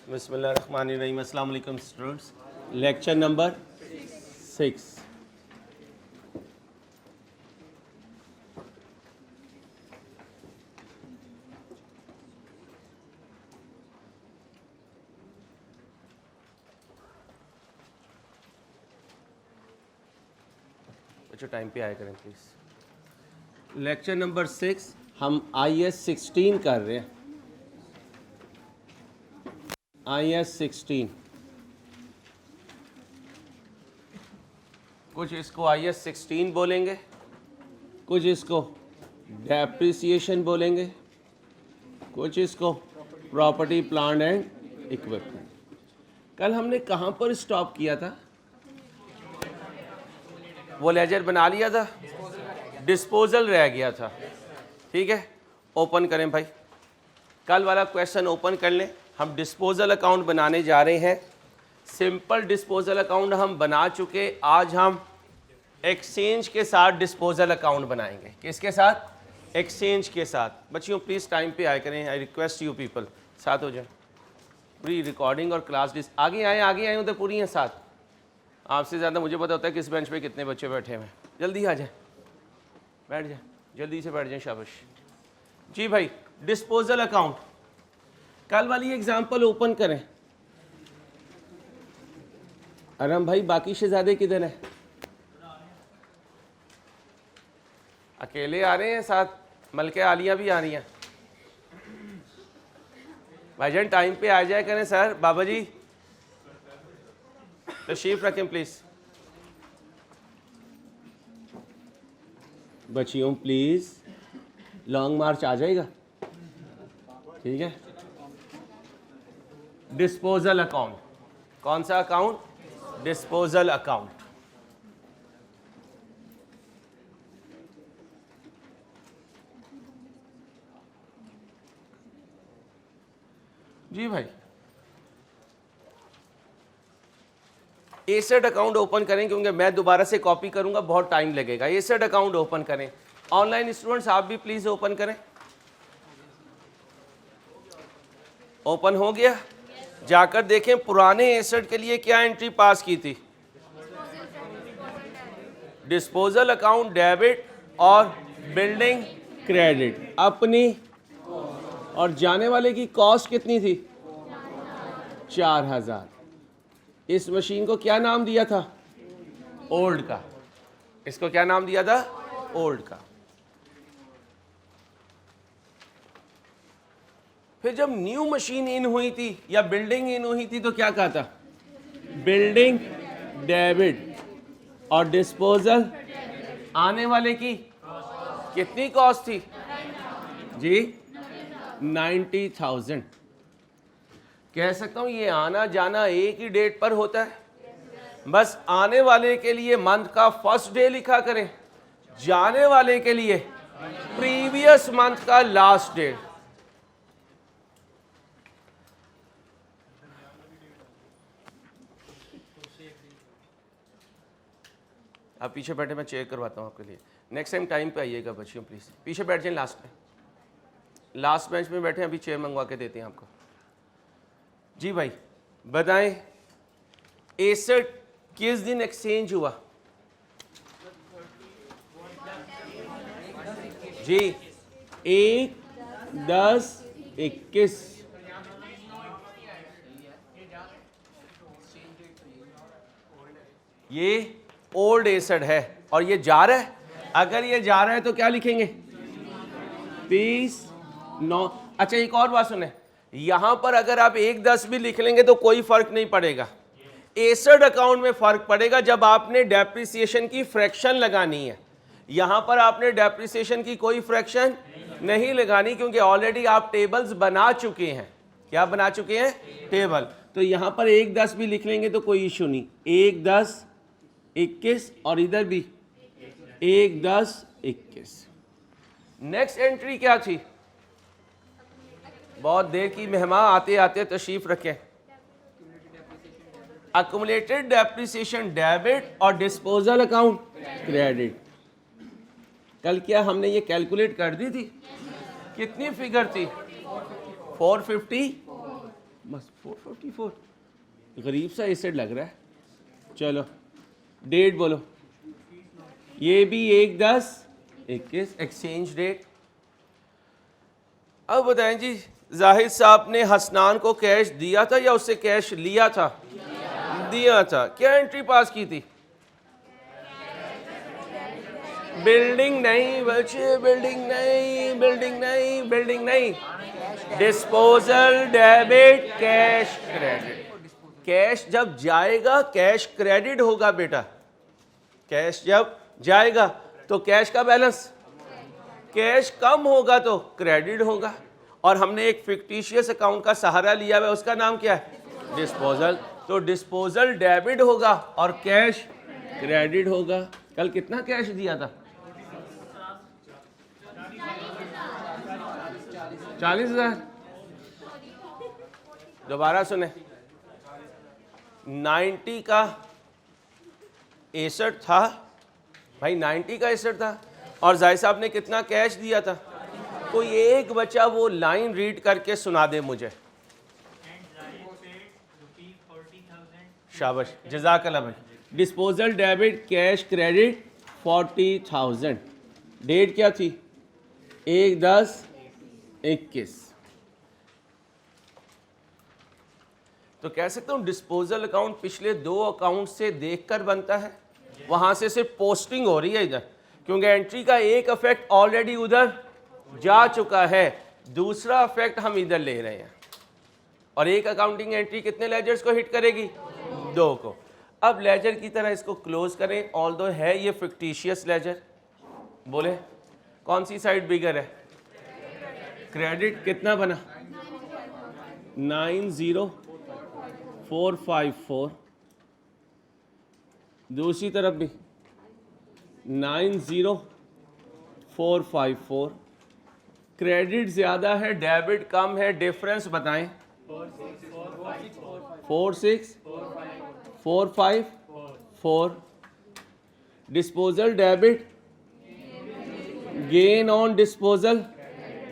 बिस्मिल्लाहिर्रहमानिर्रहीम। अस्सलाम वालेकुम स्टूडेंट्स। Lecture number 6। बच्चों टाइम पे आया करें प्लीज़। लेक्चर नंबर 6 हम IS 16 कर रहे हैं। IS 16 कुछ इसको IS 16 बोलेंगे, कुछ इसको डेप्रिसिएशन बोलेंगे, कुछ इसको प्रॉपर्टी प्लांट एंड इक्विपमेंट। कल हमने कहाँ पर स्टॉप किया था? वो लेजर बना लिया था, डिस्पोजल रह गया था। ठीक है, ओपन करें भाई। कल वाला क्वेश्चन ओपन कर लें। हम डिस्पोजल अकाउंट बनाने जा रहे हैं। सिंपल डिस्पोजल अकाउंट हम बना चुके। आज हम एक्सचेंज के साथ डिस्पोजल अकाउंट बनाएंगे। किसके साथ? एक्सचेंज के साथ। बच्चियों प्लीज़ टाइम पे आया करें। आई रिक्वेस्ट यू पीपल, साथ हो जाए। पूरी रिकॉर्डिंग और क्लास आगे आए उधर पूरी हैं साथ। आपसे ज़्यादा मुझे पता होता है किस बेंच पे कितने बच्चे बैठे हुए हैं। जल्दी आ जाए, बैठ जाए, जल्दी से बैठ जाए। शाबाश जी भाई। डिस्पोजल अकाउंट कल वाली एग्जांपल ओपन करें। अरम भाई बाकी शहजादे किधर है? अकेले आ रहे हैं साथ? मलके आलियाँ भी आ रही हैं। भाईजान टाइम पे आ जाए करें सर। बाबा जी तशरीफ रखें प्लीज। बच्चियों प्लीज, लॉन्ग मार्च आ जाएगा। ठीक है। डिस्पोजल अकाउंट, कौन सा अकाउंट? Disposal account. जी भाई, एसेट अकाउंट ओपन करें क्योंकि मैं दोबारा से कॉपी करूंगा, बहुत टाइम लगेगा। एसेट अकाउंट ओपन करें। ऑनलाइन स्टूडेंट्स आप भी प्लीज ओपन करें। ओपन हो गया? जाकर देखें पुराने एसेट के लिए क्या एंट्री पास की थी। डिस्पोजल अकाउंट डेबिट और बिल्डिंग क्रेडिट अपनी, और जाने वाले की कॉस्ट कितनी थी? 4000। इस मशीन को क्या नाम दिया था? ओल्ड का। इसको क्या नाम दिया था? ओल्ड का। फिर जब न्यू मशीन इन हुई थी या बिल्डिंग इन हुई थी तो क्या कहा था? बिल्डिंग डेबिट और डिस्पोजल आने वाले की कितनी कॉस्ट थी जी? 90,000। कह सकता हूं ये आना जाना एक ही डेट पर होता है। बस आने वाले के लिए मंथ का फर्स्ट डे लिखा करें, जाने वाले के लिए प्रीवियस मंथ का लास्ट डे। आप पीछे बैठे, मैं चेक करवाता हूं आपके लिए। नेक्स्ट टाइम टाइम पे आइएगा बच्चियों प्लीज। पीछे बैठ जाए, लास्ट में, लास्ट बेंच में बैठे। अभी चेयर मंगवा के देते हैं आपको। जी भाई बताएं, एसेट किस दिन एक्सचेंज हुआ जी? 1/10/21। ये ओल्ड एसेट है और ये जा रहा है। अगर ये जा रहा है तो क्या लिखेंगे? 20/9। अच्छा एक और बात सुने, यहां पर अगर आप 1/10 भी लिख लेंगे तो कोई फर्क नहीं पड़ेगा। एसेट अकाउंट में फर्क पड़ेगा जब आपने डेप्रिसिएशन की फ्रैक्शन लगानी है। यहां पर आपने डेप्रिसिएशन की कोई फ्रैक्शन नहीं लगानी क्योंकि ऑलरेडी आप टेबल्स बना चुके हैं। क्या बना चुके हैं? टेबल। तो यहां पर 1/10 भी लिख लेंगे तो कोई इशू नहीं। 1/10/21 और इधर भी 1/10/21। नेक्स्ट एंट्री क्या थी? बहुत देर की मेहमान आते आते तशरीफ रखें। अक्युमुलेटेड डेप्रिसिएशन डेबिट और डिस्पोजल अकाउंट क्रेडिट। कल क्या हमने ये कैलकुलेट कर दी थी? कितनी फिगर थी? 450। बस 444, गरीब सा एसेट लग रहा है। चलो डेट बोलो, ये भी 1/10/21 एक्सचेंज डेट। अब बताएं जी, जाहिद साहब ने हसनान को कैश दिया था या उससे कैश लिया था? दिया था। क्या एंट्री पास की थी? बिल्डिंग नहीं बच्चे, बिल्डिंग नहीं, बिल्डिंग नहीं, बिल्डिंग नहीं। Disposal debit cash credit. Cash जब जाएगा कैश क्रेडिट होगा बेटा। कैश जब जाएगा तो कैश का बैलेंस, कैश कम होगा तो क्रेडिट होगा। और हमने एक फिक्टिशियस अकाउंट का सहारा लिया हुआ है, उसका नाम क्या है? डिस्पोजल। तो डिस्पोजल डेबिट होगा और कैश क्रेडिट होगा। कल कितना कैश दिया था? 40,000। दोबारा सुने, 90 का 61 था भाई, 90 का 61 था। और जाहिद साहब ने कितना कैश दिया था? कोई एक बच्चा वो लाइन रीड करके सुना दे मुझे। शाबाश, जज़ाकल्लाह भाई। Disposal debit cash credit 40,000। Date क्या थी? 1/10/21। तो कह सकता हूँ डिस्पोजल अकाउंट पिछले 2 अकाउंट से देखकर बनता है। वहां से सिर्फ पोस्टिंग हो रही है इधर, क्योंकि एंट्री का एक इफेक्ट ऑलरेडी उधर जा चुका है, दूसरा इफेक्ट हम इधर ले रहे हैं। और एक अकाउंटिंग एंट्री कितने लेजर्स को हिट करेगी? 2 को। अब लेजर की तरह इसको क्लोज करें, ऑल्दो है ये फिक्टिशियस लेजर। बोले कौन सी साइड बिगर है? क्रेडिट। कितना बना? 90454। दूसरी तरफ भी 90454। क्रेडिट ज्यादा है, डेबिट कम है, डिफरेंस बताएं। 46454। Disposal debit, gain on disposal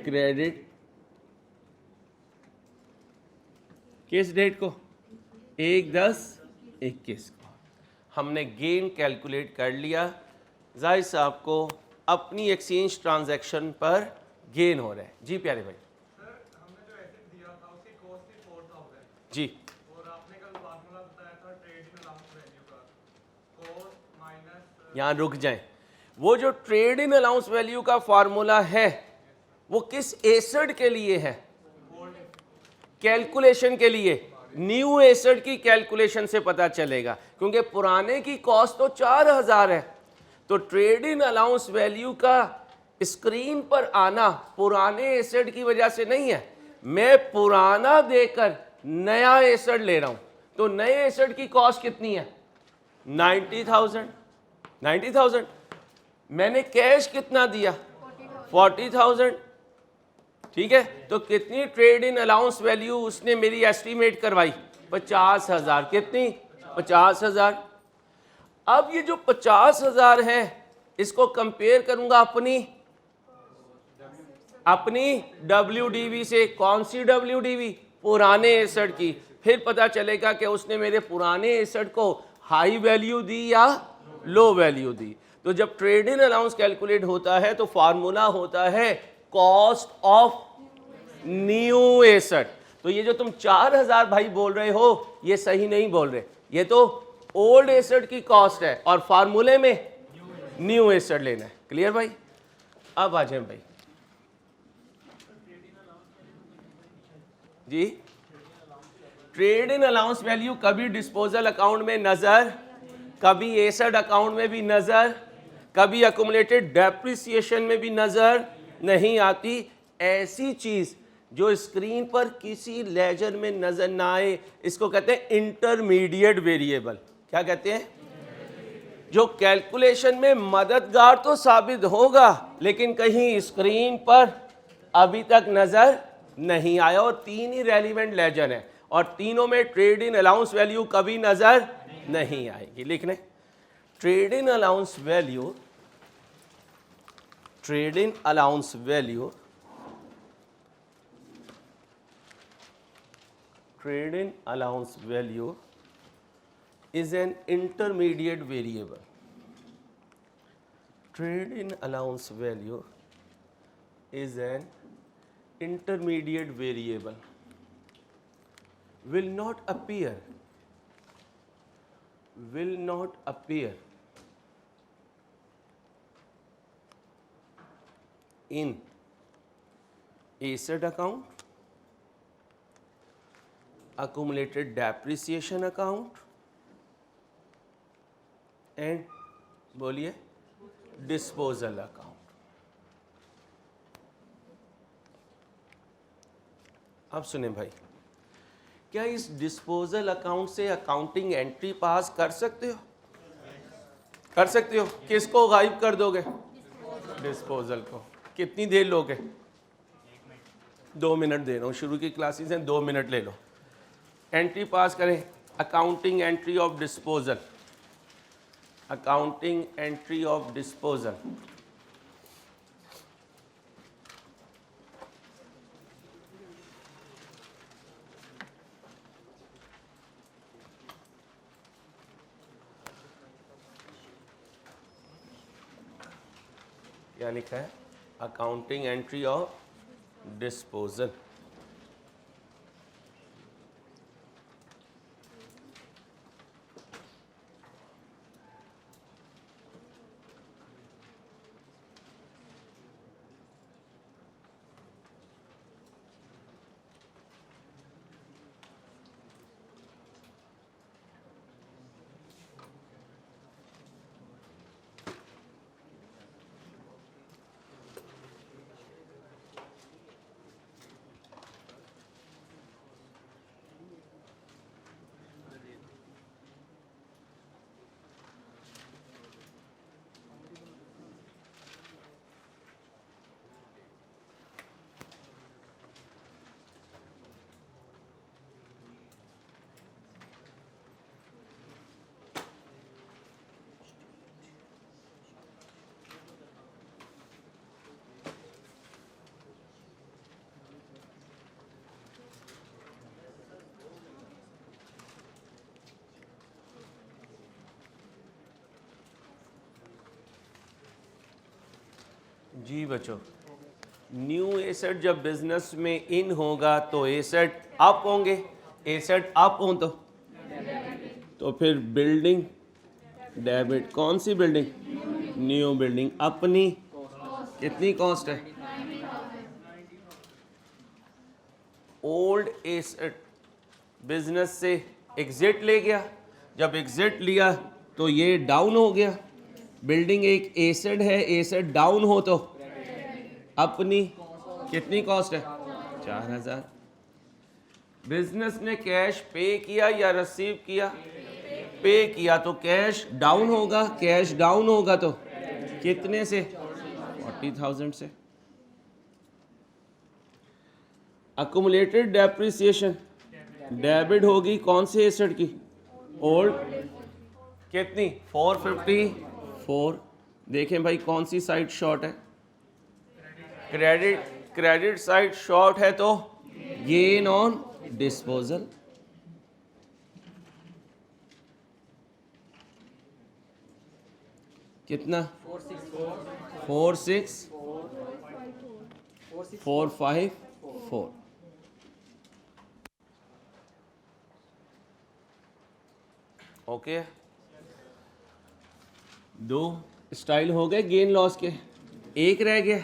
credit. किस डेट को? 1/10/21 को। हमने गेन कैलकुलेट कर लिया। जाहिद साहब को अपनी एक्सचेंज ट्रांजैक्शन पर गेन हो रहा है। जी प्यारे भाई। सर, हमने जो एसेट दिया था उसकी कॉस्ट थी 4,000 जी। और आपने कल फार्मूला बताया था ट्रेडिंग अलाउंस वैल्यू का, कॉस्ट माइनस। यहाँ रुक जाएं। वो जो ट्रेड इन अलाउंस वैल्यू का फार्मूला है वो किस एसेट के लिए है? कैलकुलेशन के लिए। न्यू एसेट की कैलकुलेशन से पता चलेगा, क्योंकि पुराने की कॉस्ट तो 4,000 है। तो ट्रेड इन अलाउंस वैल्यू का स्क्रीन पर आना पुराने एसेट की वजह से नहीं है। मैं पुराना देकर नया एसेट ले रहा हूं, तो नए एसेट की कॉस्ट कितनी है? 90,000। 90,000। मैंने कैश कितना दिया? 40,000। ठीक है, तो कितनी ट्रेड इन अलाउंस वैल्यू उसने मेरी एस्टीमेट करवाई? 50,000। कितनी? 50,000। अब ये जो 50,000 है इसको कंपेयर करूंगा अपनी WDV से। कौन सी WDV? पुराने एसेट की। फिर पता चलेगा कि उसने मेरे पुराने एसेट को हाई वैल्यू दी या लो वैल्यू दी। तो जब ट्रेड इन अलाउंस कैलकुलेट होता है तो फार्मूला होता है कॉस्ट ऑफ न्यू एसेट। तो ये जो तुम 4,000 भाई बोल रहे हो ये सही नहीं बोल रहे, ये तो ओल्ड एसेट की कॉस्ट है और फार्मूले में न्यू एसेट लेना है। क्लियर भाई? अब आ जाए भाई जी। ट्रेड इन अलाउंस वैल्यू कभी डिस्पोजल अकाउंट में नजर, कभी एसेट अकाउंट में भी नजर, कभी अकुमुलेटेड डेप्रिसिएशन में भी नजर नहीं आती। ऐसी चीज जो स्क्रीन पर किसी लेजर में नजर ना आए इसको कहते हैं इंटरमीडिएट वेरिएबल। क्या कहते हैं? जो कैलकुलेशन में मददगार तो साबित होगा लेकिन कहीं स्क्रीन पर अभी तक नजर नहीं आया। और 3 ही रेलिवेंट लेजर हैं और तीनों में ट्रेड इन अलाउंस वैल्यू कभी नजर नहीं आएगी। लिखने trade in allowance value, trade in allowance value, trade in allowance value is an intermediate variable. Trade in allowance value is an intermediate variable, will not appear in asset account, accumulated depreciation account and बोलिए disposal account. अब सुने भाई, क्या इस disposal account से accounting entry पास कर सकते हो? कर सकते हो. किसको गायब कर दोगे? डिस्पोजल को. कितनी देर लोगे? 2 मिनट दे रहा हूँ. शुरू की क्लासेस हैं, 2 मिनट ले लो. एंट्री पास करें. Accounting entry of disposal. Accounting entry of disposal. क्या लिखा है? Accounting entry of disposal. जी बच्चों, न्यू एसेट जब बिजनेस में इन होगा तो एसेट अप होंगे. एसेट अप हो तो फिर बिल्डिंग डेबिट. कौन सी बिल्डिंग? New building. अपनी कितनी कॉस्ट है? ओल्ड एसेट बिजनेस से एग्जिट ले गया. जब एग्जिट लिया तो ये डाउन हो गया. बिल्डिंग एक एसेट है, एसेट डाउन हो तो अपनी कितनी कॉस्ट है? 4000. बिजनेस ने कैश पे किया या रिसीव किया? पे किया तो कैश डाउन होगा. कैश डाउन होगा तो कितने से? 40,000 से. अक्यूमुलेटेड डेप्रिसिएशन डेबिट होगी कौन से एसेट की? ओल्ड. कितनी? 454. देखें भाई कौन सी साइड शॉर्ट है? क्रेडिट. क्रेडिट साइड शॉर्ट है तो गेन ऑन डिस्पोजल. कितना? 46454. ओके. 2 स्टाइल हो गए गेन लॉस के. एक रह गया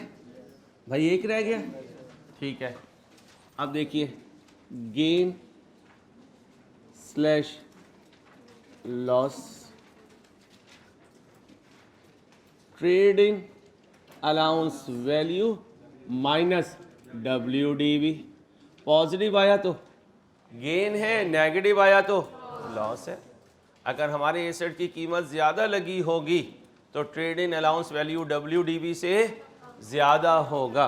भाई, एक रह गया. ठीक है. अब देखिए gain slash loss trading allowance value minus WDV. Positive आया तो गेन है, नेगेटिव आया तो लॉस है. अगर हमारे एसेट की कीमत ज़्यादा लगी होगी तो trade in allowance value WDV से ज़्यादा होगा,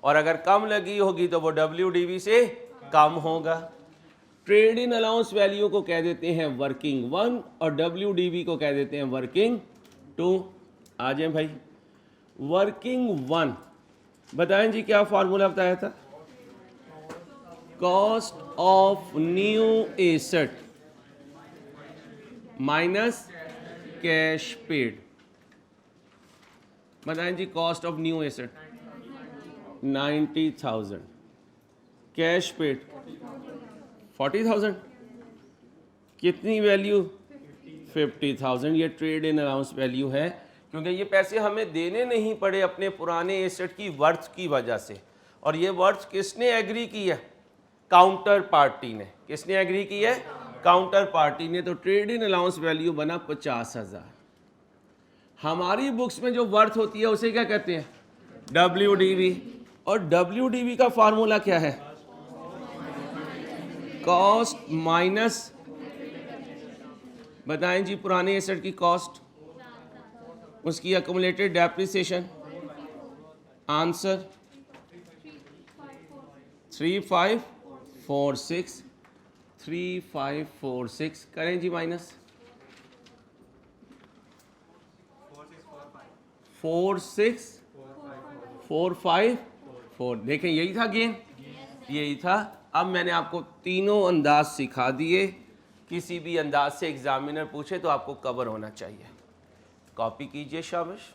और अगर कम लगी होगी तो वो WDV से कम होगा. ट्रेड इन अलाउंस वैल्यू को कह देते हैं वर्किंग 1 और WDV को कह देते हैं वर्किंग 2. आ जाए भाई. वर्किंग 1 बताएं जी, क्या फार्मूला बताया था? Cost of new asset minus cash paid. बताएं जी, cost of new asset 90,000, cash paid 40,000, कितनी वैल्यू 50,000। ये ट्रेड इन अलाउंस वैल्यू है, क्योंकि ये पैसे हमें देने नहीं पड़े अपने पुराने एसेट की वर्थ की वजह से। और ये वर्थ किसने एग्री की है? काउंटर पार्टी ने। किसने एग्री की है? काउंटर पार्टी ने। तो ट्रेड इन अलाउंस वैल्यू बना 50,000। हमारी बुक्स में जो वर्थ होती है उसे क्या कहते हैं? WDV। और WDV का फार्मूला क्या है? कॉस्ट माइनस, बताएं जी, पुराने एसेट की कॉस्ट, उसकी अक्यूमुलेटेड डेप्रिसिएशन। आंसर 3546, 3546। करें जी माइनस 46454। देखें, यही था गेन, यही था। अब मैंने आपको तीनों अंदाज सिखा दिए। किसी भी अंदाज से एग्जामिनर पूछे तो आपको कवर होना चाहिए। कॉपी कीजिए, शाबाश।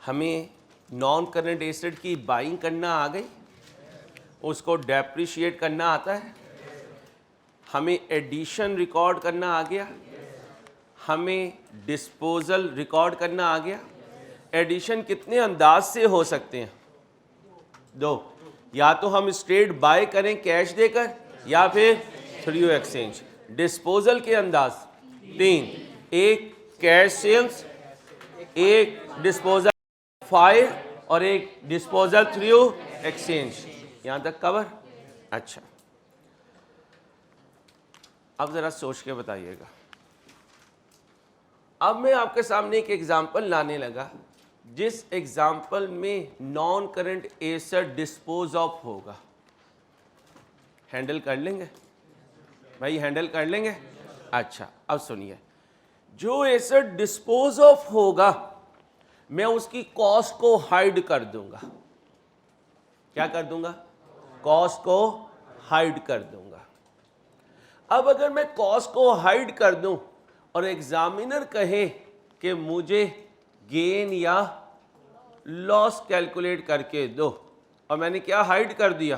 हमें नॉन करंट एसेट की बाइंग करना आ गई, उसको डेप्रिशिएट करना आता है, हमें एडिशन रिकॉर्ड करना आ गया, हमें डिस्पोजल रिकॉर्ड करना आ गया। एडिशन कितने अंदाज से हो सकते हैं? दो। या तो हम स्ट्रेट बाय करें कैश देकर, या फिर थ्रू एक्सचेंज। डिस्पोजल के अंदाज तीन, एक कैश सेल्स, एक डिस्पोजल फायर, और एक डिस्पोजल थ्रू एक्सचेंज। यहां तक कवर? अच्छा, अब जरा सोच के बताइएगा। अब मैं आपके सामने एक एग्जाम्पल लाने लगा, जिस एग्जाम्पल में non current asset dispose of होगा। हैंडल कर लेंगे भाई? हैंडल कर लेंगे? अच्छा, अब सुनिए, जो एसेट डिस्पोज ऑफ होगा मैं उसकी कॉस्ट को हाइड कर दूंगा। क्या कर दूंगा? कॉस्ट को हाइड कर दूंगा। अब अगर मैं कॉस्ट को हाइड कर दूं और एग्जामिनर कहे कि मुझे गेन या लॉस कैलकुलेट करके दो, और मैंने क्या हाइड कर दिया?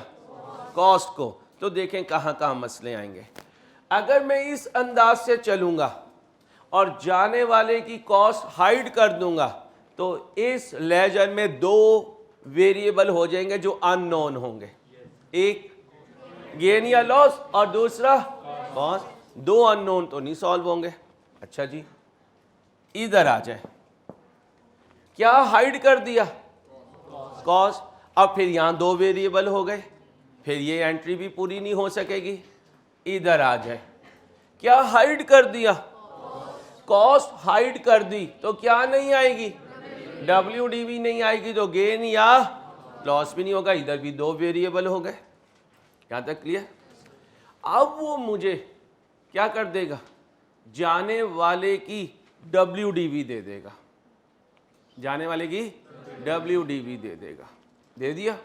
कॉस्ट को, तो देखें कहां कहां मसले आएंगे। अगर मैं इस अंदाज से चलूंगा और जाने वाले की कॉस्ट हाइड कर दूंगा, तो इस लेजर में दो वेरिएबल हो जाएंगे जो अननोन होंगे। एक गेन या लॉस और दूसरा कॉस्ट। दो अननोन तो नहीं सॉल्व होंगे। अच्छा जी, इधर आ जाए। क्या हाइड कर दिया? कॉस्ट। अब फिर यहां दो वेरिएबल हो गए, फिर ये एंट्री भी पूरी नहीं हो सकेगी। इधर आ जाए। क्या हाइड कर दिया? कॉस्ट हाइड कर दी, तो क्या नहीं आएगी? WDV नहीं आएगी, तो गेन या लॉस भी नहीं होगा। इधर भी दो वेरिएबल हो गए। यहां तक क्लियर? अब वो मुझे क्या कर देगा? जाने वाले की WDV दे देगा। जाने वाले की WDV दे देगा। दे दिया?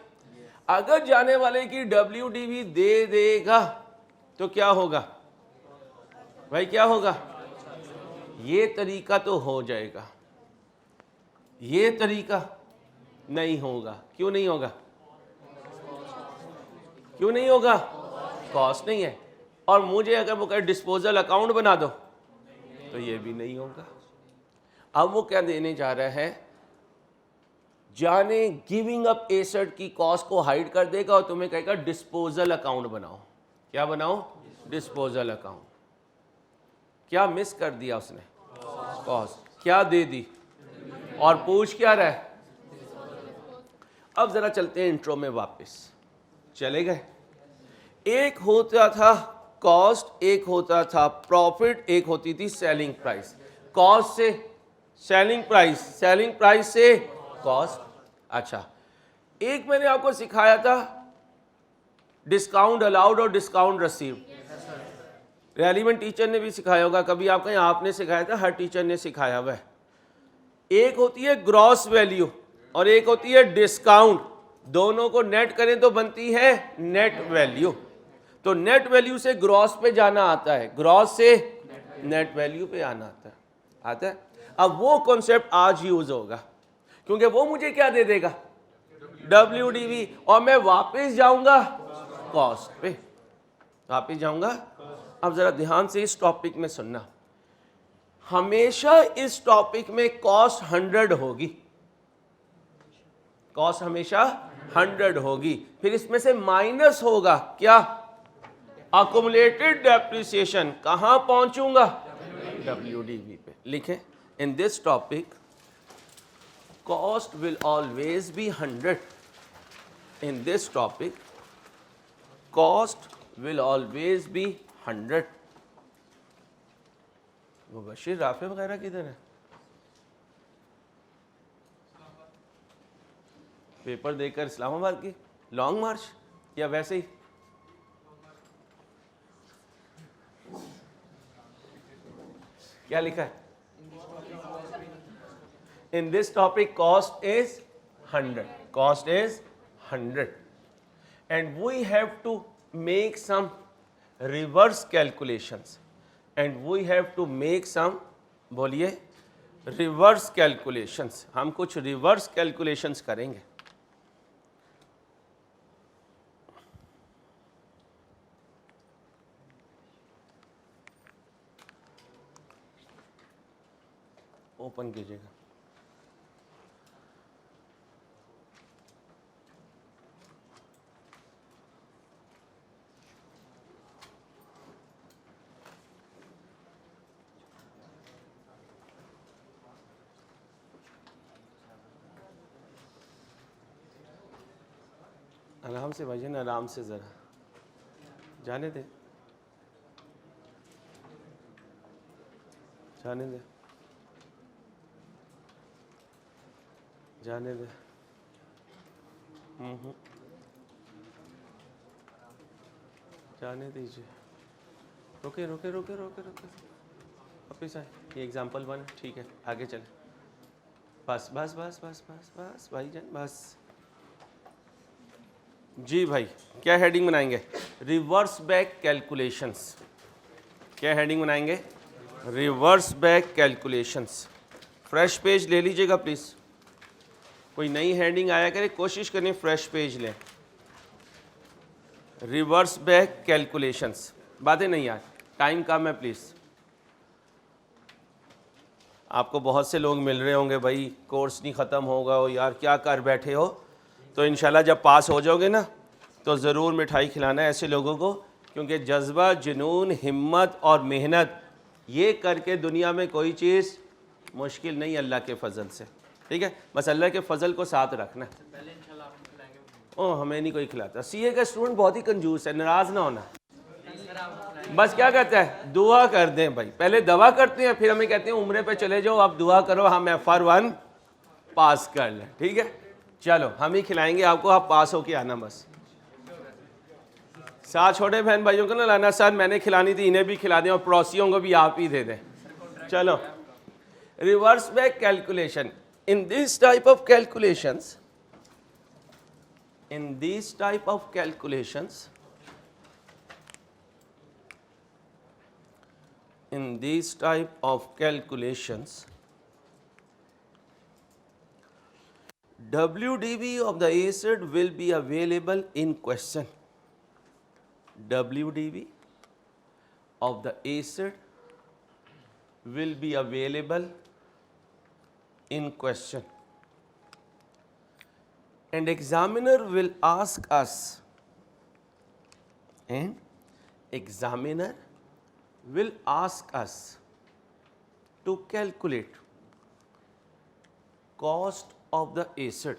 अगर जाने वाले की WDV दे देगा तो क्या होगा भाई? क्या होगा? ये तरीका तो हो जाएगा, ये तरीका नहीं होगा। क्यों नहीं होगा? क्यों नहीं होगा? कॉस्ट नहीं है। और मुझे अगर वो कहे डिस्पोजल अकाउंट बना दो, तो ये भी नहीं होगा। अब वो क्या देने जा रहा है? जाने गिविंग अप एसेट की कॉस्ट को हाइड कर देगा और तुम्हें कहेगा डिस्पोजल अकाउंट बनाओ। क्या बनाओ? Disposal account. क्या मिस कर दिया उसने? कॉस्ट। क्या दे दी? और पूछ क्या रहा है? अब जरा चलते हैं इंट्रो में वापस। चले गए? एक होता था कॉस्ट, एक होता था प्रॉफिट, एक होती थी सेलिंग प्राइस। कॉस्ट से सेलिंग प्राइस, सेलिंग प्राइस से कॉस्ट। अच्छा, एक मैंने आपको सिखाया था डिस्काउंट अलाउड और डिस्काउंट रिसीव्ड, रेलिवेंट टीचर ने भी सिखाया होगा, कभी आपका यहाँ आपने सिखाया था, हर टीचर ने सिखाया हुआ है। एक होती है ग्रॉस वैल्यू और एक होती है डिस्काउंट, दोनों को नेट करें तो बनती है नेट वैल्यू। तो नेट वैल्यू से ग्रॉस पे जाना आता है, ग्रॉस से नेट वैल्यू पे आना आता है। अब वो कॉन्सेप्ट आज यूज होगा, क्योंकि वो मुझे क्या दे देगा, WDV, और मैं वापस जाऊंगा कॉस्ट पे, वापस जाऊंगा। अब जरा ध्यान से इस टॉपिक में सुनना, हमेशा इस टॉपिक में कॉस्ट 100 होगी, कॉस्ट हमेशा 100 होगी, फिर इसमें से माइनस होगा क्या, अकुमुलेटेड डेप्रिसिएशन, कहां पहुंचूंगा, WDV पे। लिखें, इन this topic cost will always be 100, in this topic cost will always be 100। वो बशीर राफे वगैरह किधर है, पेपर देकर इस्लामाबाद की लॉन्ग मार्च या वैसे ही, क्या लिखा है, in this topic cost is 100, cost is 100 and we have to make some reverse calculations, and we have to make some, बोलिए, रिवर्स कैलकुलेशंस। हम कुछ रिवर्स कैलकुलेशंस करेंगे। ओपन कीजिएगा, आराम से भाईजान, आराम से, जरा जाने दे, जाने दे, जाने दे। जाने दीजिए, रोके रोके रोके रोके रोके, वापिस आए, ये एग्जाम्पल 1, ठीक है, आगे चले, बस बस बस बस बस बस भाईजान बस। जी भाई, क्या हेडिंग बनाएंगे, रिवर्स बैक कैलकुलेशंस, क्या हेडिंग बनाएंगे, reverse back calculations. Fresh page ले लीजिएगा प्लीज़, कोई नई हेडिंग आया करे, कोशिश करें फ्रेश पेज लें। रिवर्स बैक कैलकुलेशंस, बातें नहीं यार, टाइम कम है प्लीज़। आपको बहुत से लोग मिल रहे होंगे, भाई कोर्स नहीं ख़त्म होगा, हो यार क्या कर बैठे हो, तो इंशाल्लाह जब पास हो जाओगे ना तो ज़रूर मिठाई खिलाना है ऐसे लोगों को, क्योंकि जज्बा, जुनून, हिम्मत और मेहनत, ये करके दुनिया में कोई चीज़ मुश्किल नहीं अल्लाह के फ़ज़ल से, ठीक है। बस अल्लाह के फ़ज़ल को साथ रखना। ओह, हमें नहीं कोई खिलाता, CA का स्टूडेंट बहुत ही कंजूस है, नाराज़ ना होना। बस क्या कहता है, दुआ कर दें भाई, पहले दवा करते हैं, फिर हमें कहते हैं उम्रे पे चले जाओ, आप दुआ करो हम FR1 पास कर लें, ठीक है। चलो, हम ही खिलाएंगे आपको, आप पास होके आना बस। साथ छोटे बहन भाइयों को ना लाना, सर मैंने खिलानी थी, इन्हें भी खिला दें, और पड़ोसियों को भी आप ही दे दें। चलो, reverse back calculation, in this type of calculations, in these type of calculations, in these type of calculations, WDV of the asset will be available in question. WDV of the asset will be available in question, and examiner will ask us, and examiner will ask us to calculate cost of the asset.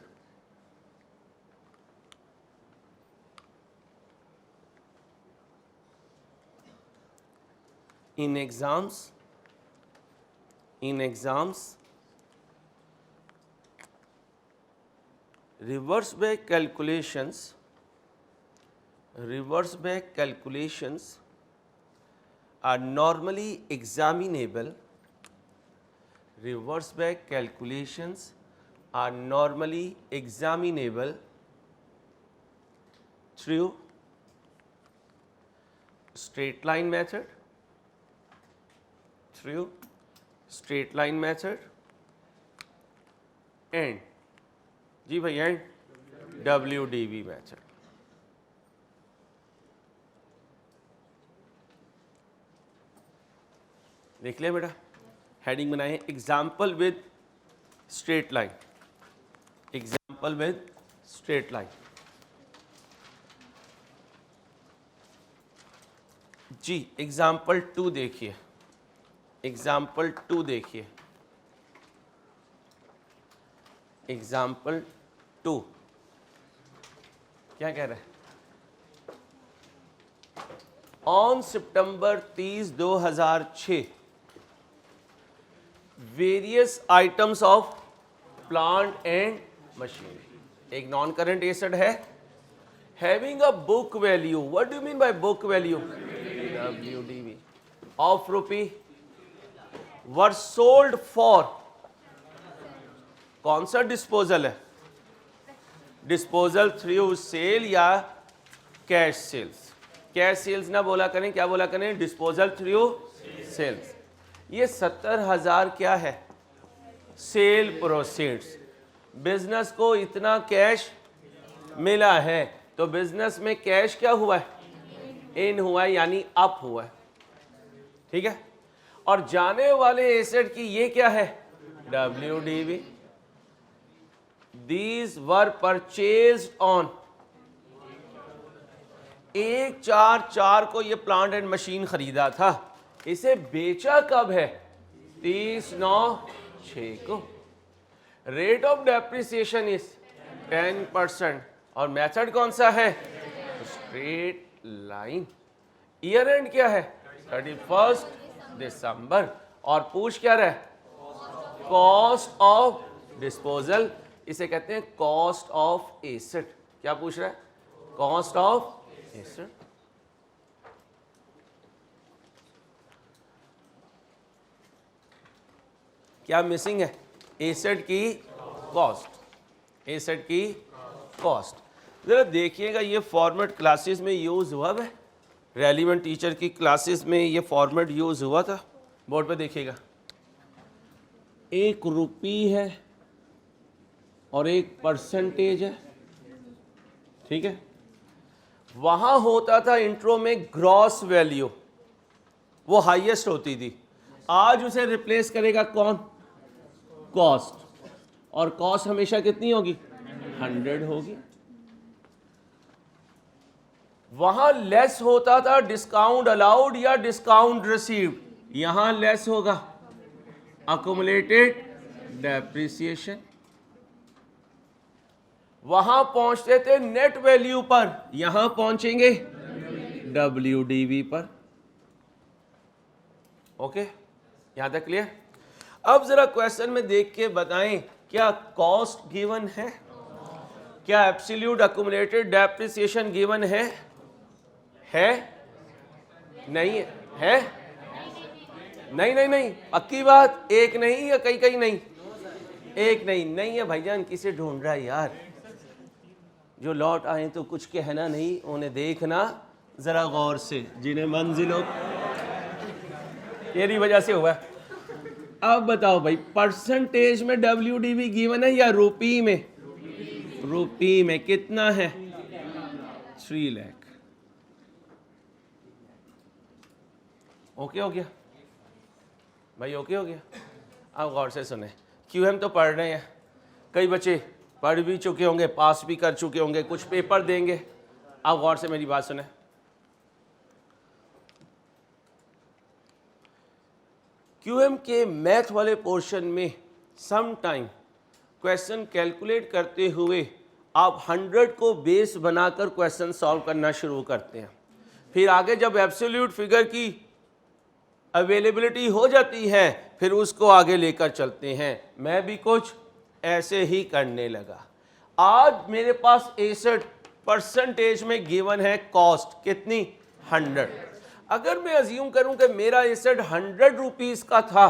In exams, reverse back calculations are normally examinable. Reverse back calculations are normally examinable through straight line method, and जी भैया WDV method. देख लिया बेटा, heading बनाए example with straight line, जी example 2 देखिए, example 2 क्या कह रहा है? On September 30, 2006 various items of plant and machinery, एक नॉन करंट एसेट है, having a book value, what do you mean by book value? WDV of rupee were sold for, कौन सा डिस्पोजल है? डिस्पोजल थ्रू सेल या cash sales? Cash sales ना बोला करें, क्या बोला करें? Disposal through sales. ये 70,000 क्या है? Cell proceeds. बिजनेस को इतना कैश मिला है, तो बिजनेस में कैश क्या हुआ है? इन हुआ है, यानी अप हुआ है, ठीक है। और जाने वाले एसेट की ये क्या है? WDV। These were purchased on 1/4/4 को ये प्लांट एंड मशीन खरीदा था, इसे बेचा कब है? 30/9/6 को। रेट ऑफ डेप्रिसिएशन इज 10% और मेथड कौन सा है? Straight line. ईयर एंड क्या है? 31 दिसंबर। और पूछ क्या रहा है? कॉस्ट ऑफ डिस्पोजल, इसे कहते हैं कॉस्ट ऑफ एसेट। क्या पूछ रहा है? Cost of asset. क्या मिसिंग है? एसेट की कॉस्ट। जरा देखिएगा, ये फॉर्मेट क्लासेस में यूज हुआ है, रेलिवेंट टीचर की क्लासेस में ये फॉर्मेट यूज हुआ था। बोर्ड पे देखिएगा, 1 रुपी है और 1 परसेंटेज है, ठीक है। वहां होता था इंट्रो में ग्रॉस वैल्यू, वो हाईएस्ट होती थी। आज उसे रिप्लेस करेगा कौन? कॉस्ट। और कॉस्ट हमेशा कितनी होगी? 100 होगी। वहां लेस होता था डिस्काउंट अलाउड या डिस्काउंट रिसीव्ड, यहां लेस होगा अक्यूमुलेटेड डेप्रिसिएशन। वहां पहुंचते थे नेट वैल्यू पर, यहां पहुंचेंगे WDV पर। ओके, यहां तक क्लियर? अब जरा क्वेश्चन में देख के बताएं, क्या कॉस्ट गिवन है? क्या एब्सोल्यूट अक्यूमुलेटेड डेप्रिसिएशन गिवन है? नहीं है? नहीं, पक्की बात? एक नहीं या कई नहीं? एक नहीं है भाईजान। किसे ढूंढ रहा है यार? जो लौट आए तो कुछ कहना नहीं, उन्हें देखना जरा गौर से, जिन्हें मंजिलों तेरी वजह से हुआ। अब बताओ भाई, परसेंटेज में WDV गिवन है या रुपी में? रुपी में कितना है? 3 लाख। ओके हो गया भाई? ओके हो गया। अब गौर से सुने, QM तो पढ़ रहे हैं, कई बच्चे पढ़ भी चुके होंगे, पास भी कर चुके होंगे, कुछ पेपर देंगे। अब गौर से मेरी बात सुने, QM के मैथ वाले पोर्शन में सम टाइम क्वेश्चन कैलकुलेट करते हुए आप 100 को बेस बनाकर क्वेश्चन सॉल्व करना शुरू करते हैं। फिर आगे जब एब्सोल्यूट फिगर की अवेलेबिलिटी हो जाती है, फिर उसको आगे लेकर चलते हैं। मैं भी कुछ ऐसे ही करने लगा। आज मेरे पास एसेट परसेंटेज में गिवन है कॉस्ट कितनी 100। अगर मैं अज्यूम करूं कि मेरा एसेट 100 रुपीस का था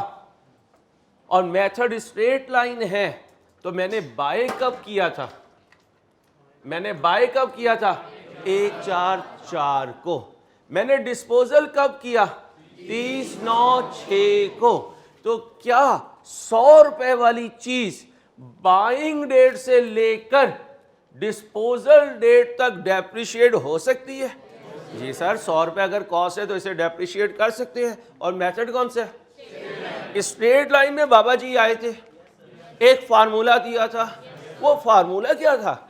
और मेथड स्ट्रेट लाइन है, तो मैंने बाय कब किया था? मैंने बाय कब किया था? 144 को। मैंने डिस्पोजल कब किया? 30/9/6 को। तो क्या 100 रुपए वाली चीज बाइंग डेट से लेकर डिस्पोजल डेट तक डेप्रिशिएट हो सकती है? जी सर, 100 रुपए अगर कॉस्ट है तो इसे डेप्रिशिएट कर सकते हैं। और मेथड कौन सा है? स्ट्रेट लाइन में बाबा जी आए थे, एक फार्मूला दिया था। वो फार्मूला क्या था?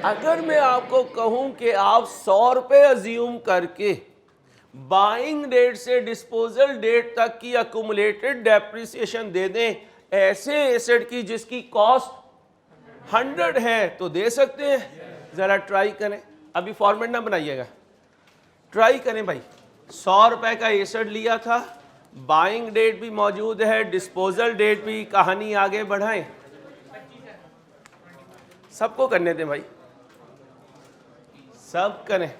अगर मैं आपको कहूं कि आप 100 रुपए अज्यूम करके बाइंग डेट से डिस्पोजल डेट तक की अकुमुलेटेड डेप्रिसिएशन दे दें ऐसे एसेट की जिसकी कॉस्ट 100 है, तो दे सकते हैं? जरा ट्राई करें। अभी फॉर्मेट ना बनाइएगा, ट्राई करें भाई। 100 रुपए का एसेट लिया था, बाइंग डेट भी मौजूद है, डिस्पोजल डेट भी। कहानी आगे बढ़ाएं, सबको करने दें भाई, सब करें।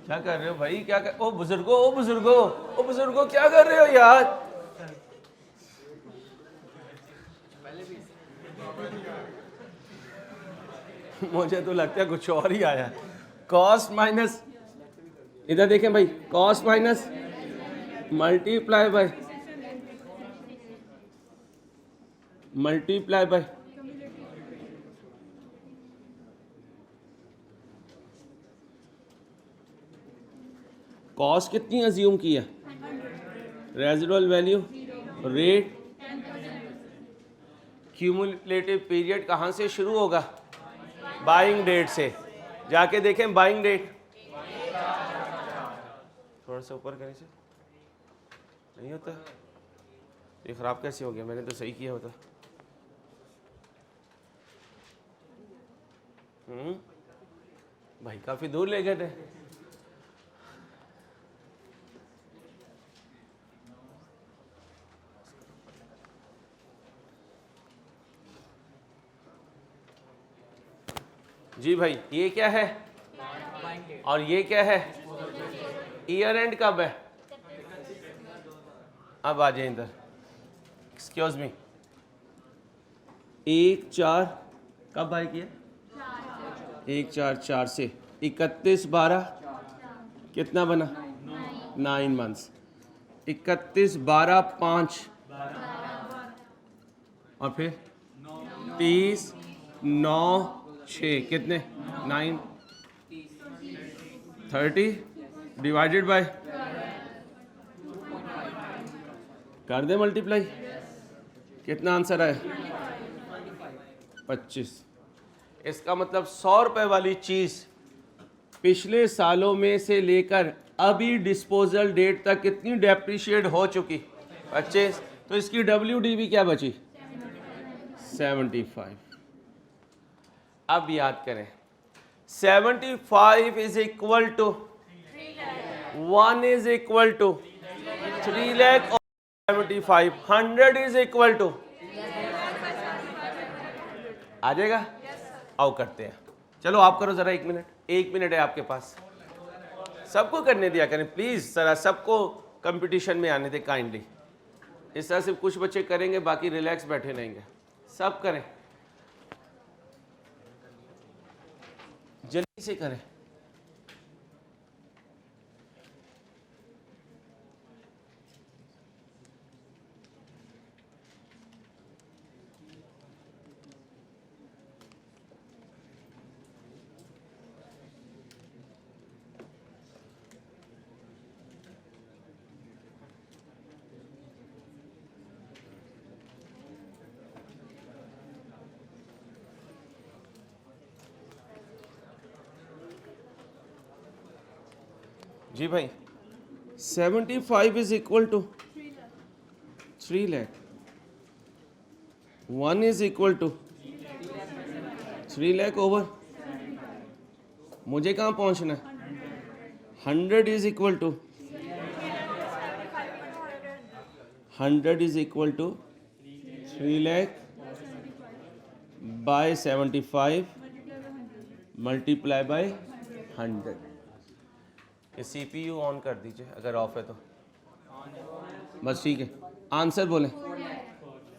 क्या कर रहे हो भाई? क्या कर... ओ बुजुर्गो, ओ बुजुर्गो, ओ बुजुर्गो, क्या कर रहे हो यार? मुझे तो लगता है कुछ और ही आया। कॉस्ट माइनस, इधर देखें भाई, cost minus multiply by cost कितनी अज्यूम की है? Residual value, rate, cumulative period कहाँ से शुरू होगा? बाइंग डेट से। जाके देखें बाइंग डेट, थोड़ा सा ऊपर करने से नहीं होता। ये खराब कैसे हो गया? मैंने तो सही किया होता। भाई काफी दूर ले गए थे। जी भाई, ये क्या है और ये क्या है? ईयर एंड कब है? अब आ जाए इधर, एक्सक्यूज मी। 1/4 कब बाय किया? 1/4 से 31/12 कितना बना? 9 मंथ्स। 31/12/5 और फिर 30/9/6 कितने? 9। 30 डिवाइडेड बाय, कर दे मल्टीप्लाई, कितना आंसर है? 25। इसका मतलब 100 रुपए वाली चीज पिछले सालों में से लेकर अभी डिस्पोजल डेट तक कितनी डेप्रिशिएट हो चुकी? 25। तो इसकी WDV क्या बची? 75। अब याद करें, 75 is equal to 1 is equal to 3 lakh और 75। 100 इज इक्वल टू, आ जाएगा? आओ करते हैं। चलो आप करो जरा, 1 मिनट, 1 मिनट है आपके पास। सबको करने दिया करें प्लीज, जरा सबको कंपटीशन में आने दें काइंडली। इस तरह से कुछ बच्चे करेंगे, बाकी रिलैक्स बैठे रहेंगे। सब करें, जल्दी से करें। जी भाई 75 is equal to 3 lakh, 1 is equal to 3 lakh over, मुझे कहाँ पहुँचना है? 100 is equal to 100 is equal to 3 lakh by 75 multiply by 100। ये CPU ऑन कर दीजिए अगर ऑफ है तो, बस ठीक है। आंसर बोले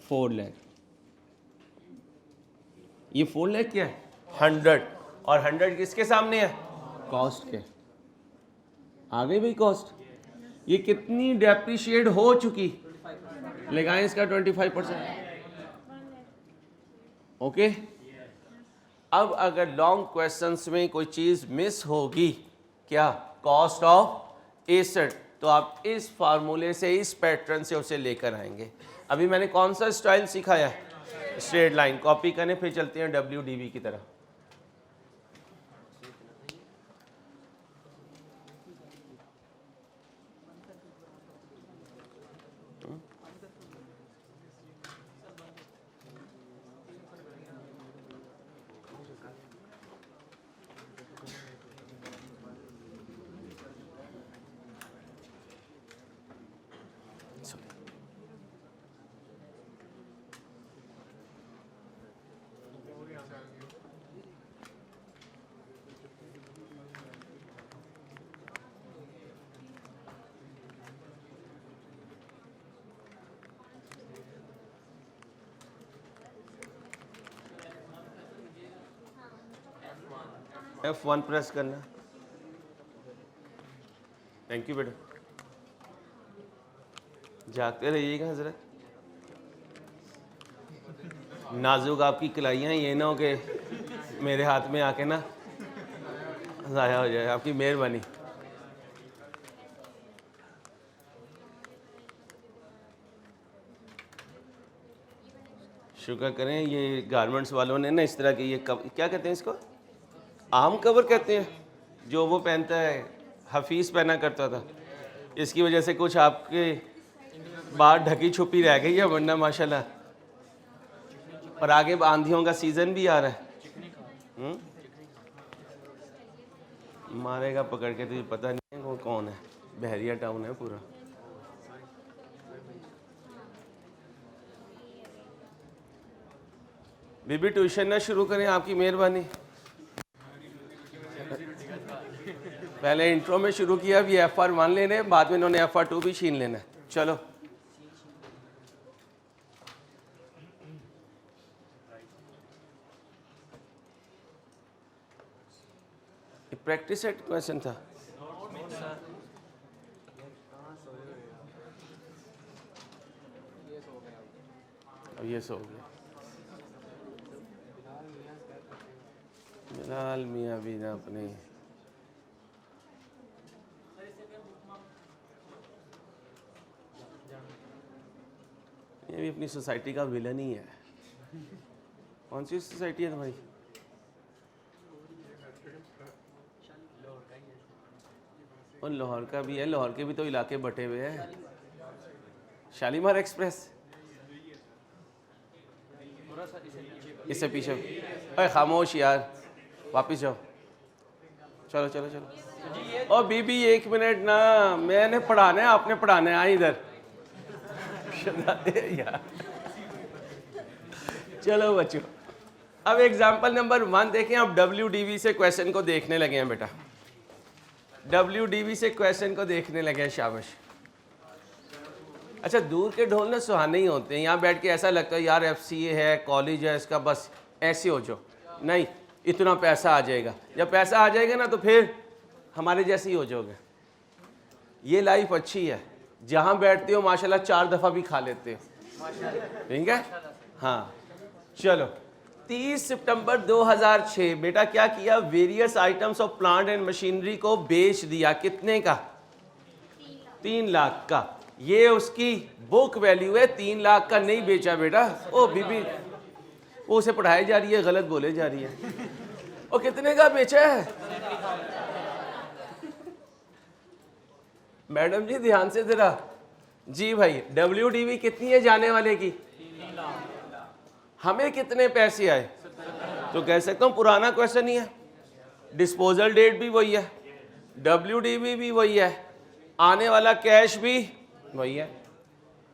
4 लाख। ये 4 लाख क्या है? 100, और 100 किसके सामने है? कॉस्ट के। आ गई भाई कॉस्ट। ये कितनी डेप्रिशिएट हो चुकी, लगाएं इसका 25%। ओके अब अगर लॉन्ग क्वेश्चंस में कोई चीज़ मिस होगी, क्या? कॉस्ट ऑफ एसेट, तो आप इस फार्मूले से, इस पैटर्न से उसे लेकर आएंगे। अभी मैंने कौन सा स्टाइल सिखाया है? Straight line. कॉपी करने फिर चलते हैं WDV की तरह। F1 प्रेस करना। थैंक यू बेटा। जागते रहिएगा हजरत। नाजुक आपकी कलाइयाँ, ये ना हो कि मेरे हाथ में आके ना ज़ाया हो जाए। आपकी मेहरबानी। शुक्र करें ये गारमेंट्स वालों ने ना इस तरह के, ये क्या कहते हैं इसको? आम कवर कहते हैं, जो वो पहनता है, हफीज़ पहना करता था। इसकी वजह से कुछ आपके बाहर ढकी छुपी रह गई है, वरना माशाल्लाह। और आगे आंधियों का सीज़न भी आ रहा है। मारेगा पकड़ के, तुझे पता नहीं है वो कौन है। बहरिया टाउन है पूरा। बीबी ट्यूशन ना शुरू करें, आपकी मेहरबानी। पहले इंट्रो में शुरू किया, अभी FR1 लेने, बाद में इन्होंने FR2 भी छीन लेना। चलो प्रैक्टिस सेट क्वेश्चन था। अब ये सो गया। बिलाल मियाँ भी ना अपने ये भी अपनी सोसाइटी का विलन ही है। कौन सी सोसाइटी है तुम्हारी? और लाहौर का भी है, लाहौर के भी तो इलाके बटे हुए हैं। शालीमार एक्सप्रेस इससे पीछे। अरे खामोश यार, वापिस जाओ। चलो चलो चलो। और बीबी 1 मिनट ना, मैंने पढ़ाना है, आपने पढ़ाना है। आई इधर यार। चलो बच्चों, अब एग्जाम्पल नंबर 1 देखें। अब WDV से क्वेश्चन को देखने लगे हैं बेटा। WDV से क्वेश्चन को देखने लगे हैं, शाबाश। अच्छा, दूर के ढोल ना सुहाने ही होते हैं। यहाँ बैठ के ऐसा लगता है यार FCA है, कॉलेज है इसका, बस ऐसे हो जाओ। नहीं, इतना पैसा आ जाएगा। जब पैसा आ जाएगा ना तो फिर हमारे जैसे ही हो जाओगे। ये लाइफ अच्छी है, जहाँ बैठते हो माशाल्लाह 4 दफ़ा भी खा लेते हो। ठीक है? हाँ चलो। 30 सितंबर 2006 बेटा क्या किया? Various items of plant and machinery को बेच दिया। कितने का? 3 लाख का। ये उसकी बुक वैल्यू है। 3 लाख का नहीं बेचा बेटा। ओ बीबी, वो उसे पढ़ाई जा रही है, गलत बोले जा रही है। ओ कितने का बेचा है? मैडम जी ध्यान से जरा। जी भाई, WDV कितनी है जाने वाले की? हमें कितने पैसे आए? तो कह सकता हूँ पुराना क्वेश्चन ही है, डिस्पोजल डेट भी वही है, WDV भी वही है, आने वाला कैश भी वही है।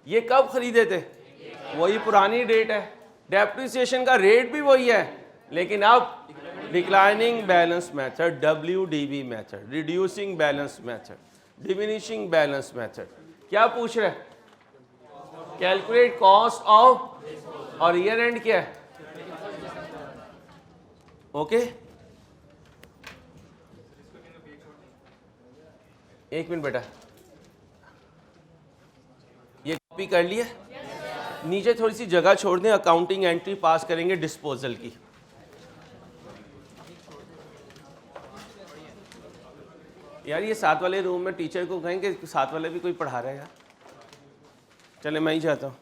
ये कब खरीदे थे? वही पुरानी डेट है। डेप्रिसिएशन का रेट भी वही है, लेकिन अब declining balance method, WDV method, reducing balance method, diminishing balance method. क्या पूछ रहे हैं? कैलकुलेट कॉस्ट ऑफ, और ईयर एंड क्या है? ओके, एक मिनट बेटा, ये कॉपी कर लिए? नीचे थोड़ी सी जगह छोड़ दें, अकाउंटिंग एंट्री पास करेंगे डिस्पोजल की। यार ये साथ वाले रूम में टीचर को कहेंगे साथ वाले भी कोई पढ़ा रहा है यार। चले मैं ही जाता हूँ।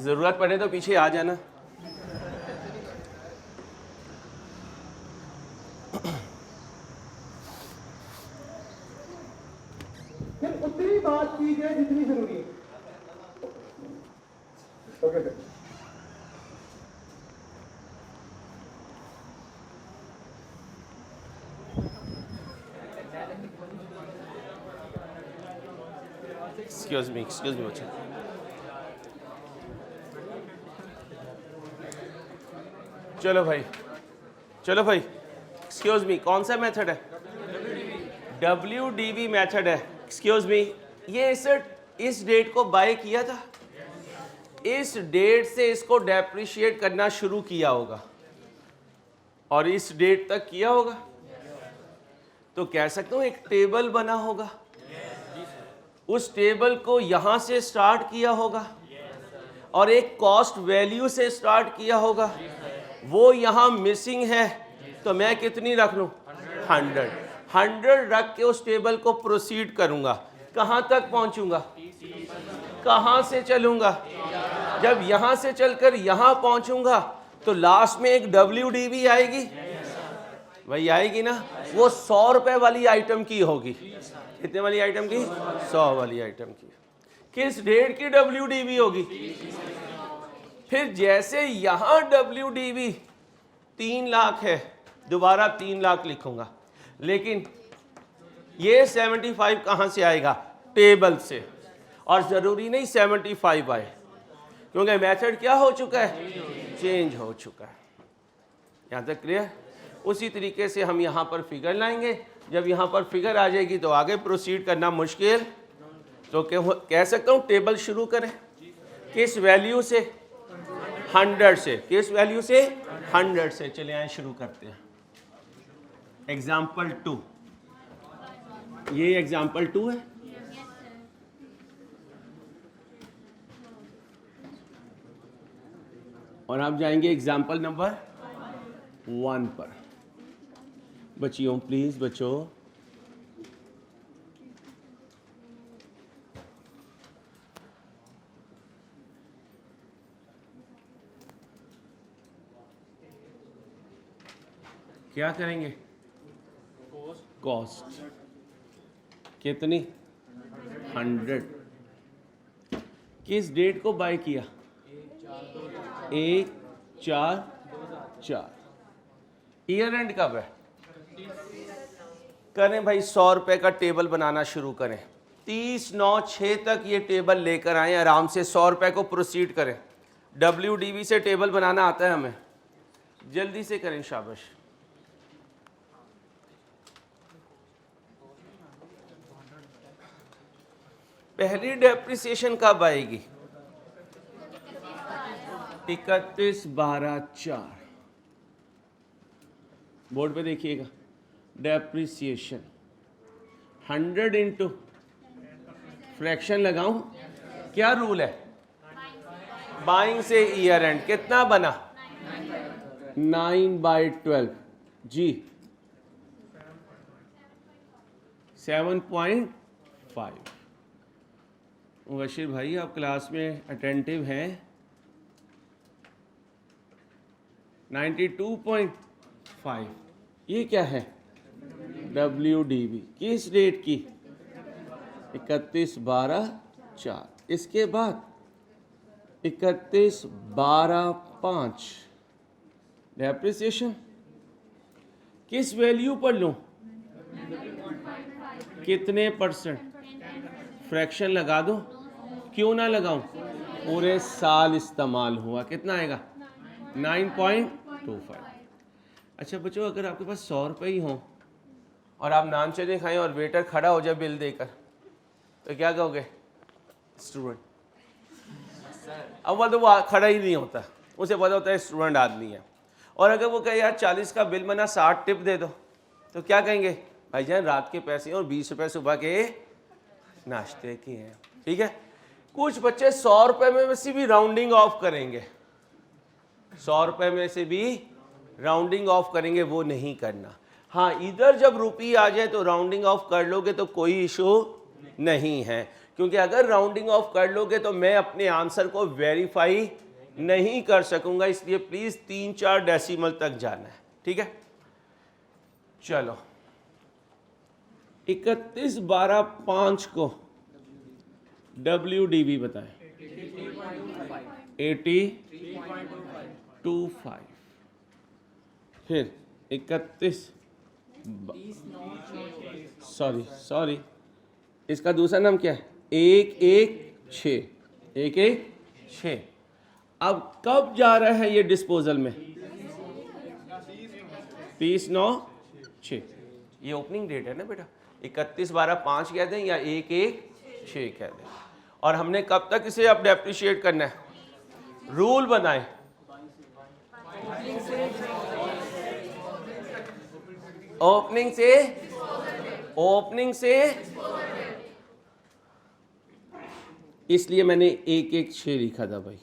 जरूरत पड़े तो पीछे आ जाना। सिर्फ उतनी बात कीजिए जितनी जरूरी है। Okay sir. एक्सक्यूज मी बच्चा। चलो भाई, चलो भाई, एक्सक्यूज मी, कौन सा मेथड है? WDV मेथड है। एक्सक्यूज मी, ये इस डेट को बाय किया था, इस डेट से इसको डेप्रिशिएट करना शुरू किया होगा और इस डेट तक किया होगा, तो कह सकता हूं एक टेबल बना होगा, उस टेबल को यहां से स्टार्ट किया होगा और एक कॉस्ट वैल्यू से स्टार्ट किया होगा, वो यहां मिसिंग है, तो मैं कितनी रख लूं? 100 रख के उस टेबल को प्रोसीड करूंगा। कहां तक पहुंचूंगा? कहां से चलूंगा? जब यहां से चलकर यहां पहुंचूंगा तो लास्ट में एक WDV आएगी, वही आएगी ना, वो 100 रुपए वाली आइटम की होगी। कितने वाली आइटम की? 100 वाली आइटम की। किस डेट की WDV होगी? फिर जैसे यहां WDV 3 लाख है, दोबारा 3 लाख लिखूंगा, लेकिन ये 75 कहां से आएगा? टेबल से। और जरूरी नहीं 75 आए, क्योंकि मेथड क्या हो चुका है? चेंज हो चुका है। यहां तक क्लियर? उसी तरीके से हम यहां पर फिगर लाएंगे, जब यहां पर फिगर आ जाएगी तो आगे प्रोसीड करना मुश्किल, तो कह सकता हूं टेबल शुरू करें। किस वैल्यू से? 100 से। किस वैल्यू से? 100 से। चले आए, शुरू करते हैं। एग्जाम्पल 2, ये एग्जाम्पल 2 है। और आप जाएंगे एग्जाम्पल नंबर 1 पर। बच्चियों प्लीज, बच्चों क्या करेंगे? कॉस्ट कितनी? 100। किस डेट को बाय किया? 1/4/4। ईयर एंड कब है? करें भाई, 100 रुपए का टेबल बनाना शुरू करें। 30/9/6 तक ये टेबल लेकर आए, आराम से 100 रुपए को प्रोसीड करें। WDV से टेबल बनाना आता है हमें, जल्दी से करें, शाबाश। पहली डेप्रिसिएशन कब आएगी? 31/12/4। बोर्ड पे देखिएगा, डेप्रिसिएशन 100 इंटू फ्रैक्शन लगाऊं, क्या रूल है? बाइंग से ईयर एंड कितना बना? 9/12 जी, 7.5। मुबशिर भाई आप क्लास में अटेंटिव हैं? 92.5 5। ये क्या है? WDV किस डेट की? 31/12/4। इसके बाद 31/12/5 डेप्रिसिएशन किस वैल्यू पर लूं? कितने %? फ्रैक्शन लगा दो, क्यों ना लगाऊं? पूरे साल इस्तेमाल हुआ, कितना आएगा? 9.25। अच्छा बच्चों, अगर आपके पास 100 रुपये ही हों और आप नान चने खाएं और वेटर खड़ा हो जाए बिल देकर, तो क्या कहोगे? स्टूडेंट। अव्वल तो वो खड़ा ही नहीं होता, उसे पता होता है स्टूडेंट आदमी है। और अगर वो कहे यार 40 का बिल बना, 60 टिप दे दो, तो क्या कहेंगे? भाईजान रात के पैसे और 20 रुपये सुबह के नाश्ते के हैं। ठीक है, कुछ बच्चे 100 रुपये में से भी राउंडिंग ऑफ करेंगे, 100 रुपये में से भी राउंडिंग ऑफ करेंगे, वो नहीं करना। हाँ, इधर जब रुपी आ जाए तो राउंडिंग ऑफ कर लोगे तो कोई इशू नहीं है, क्योंकि अगर राउंडिंग ऑफ कर लोगे तो मैं अपने आंसर को वेरीफाई नहीं कर सकूंगा, इसलिए प्लीज 3-4 डेसिमल तक जाना है। ठीक है, चलो 31/12/5 को WDV बताएं। 80.25। फिर 31 इसका दूसरा नाम क्या है? 116। अब कब जा रहा है ये डिस्पोजल में? 30/9/6। ये ओपनिंग डेट है ना बेटा, 31/12/5 कह दें या 116 कह दें। और हमने कब तक इसे अब डेप्रिशिएट करना है? रूल बनाए, ओपनिंग से इसलिए मैंने 116 लिखा था भाई।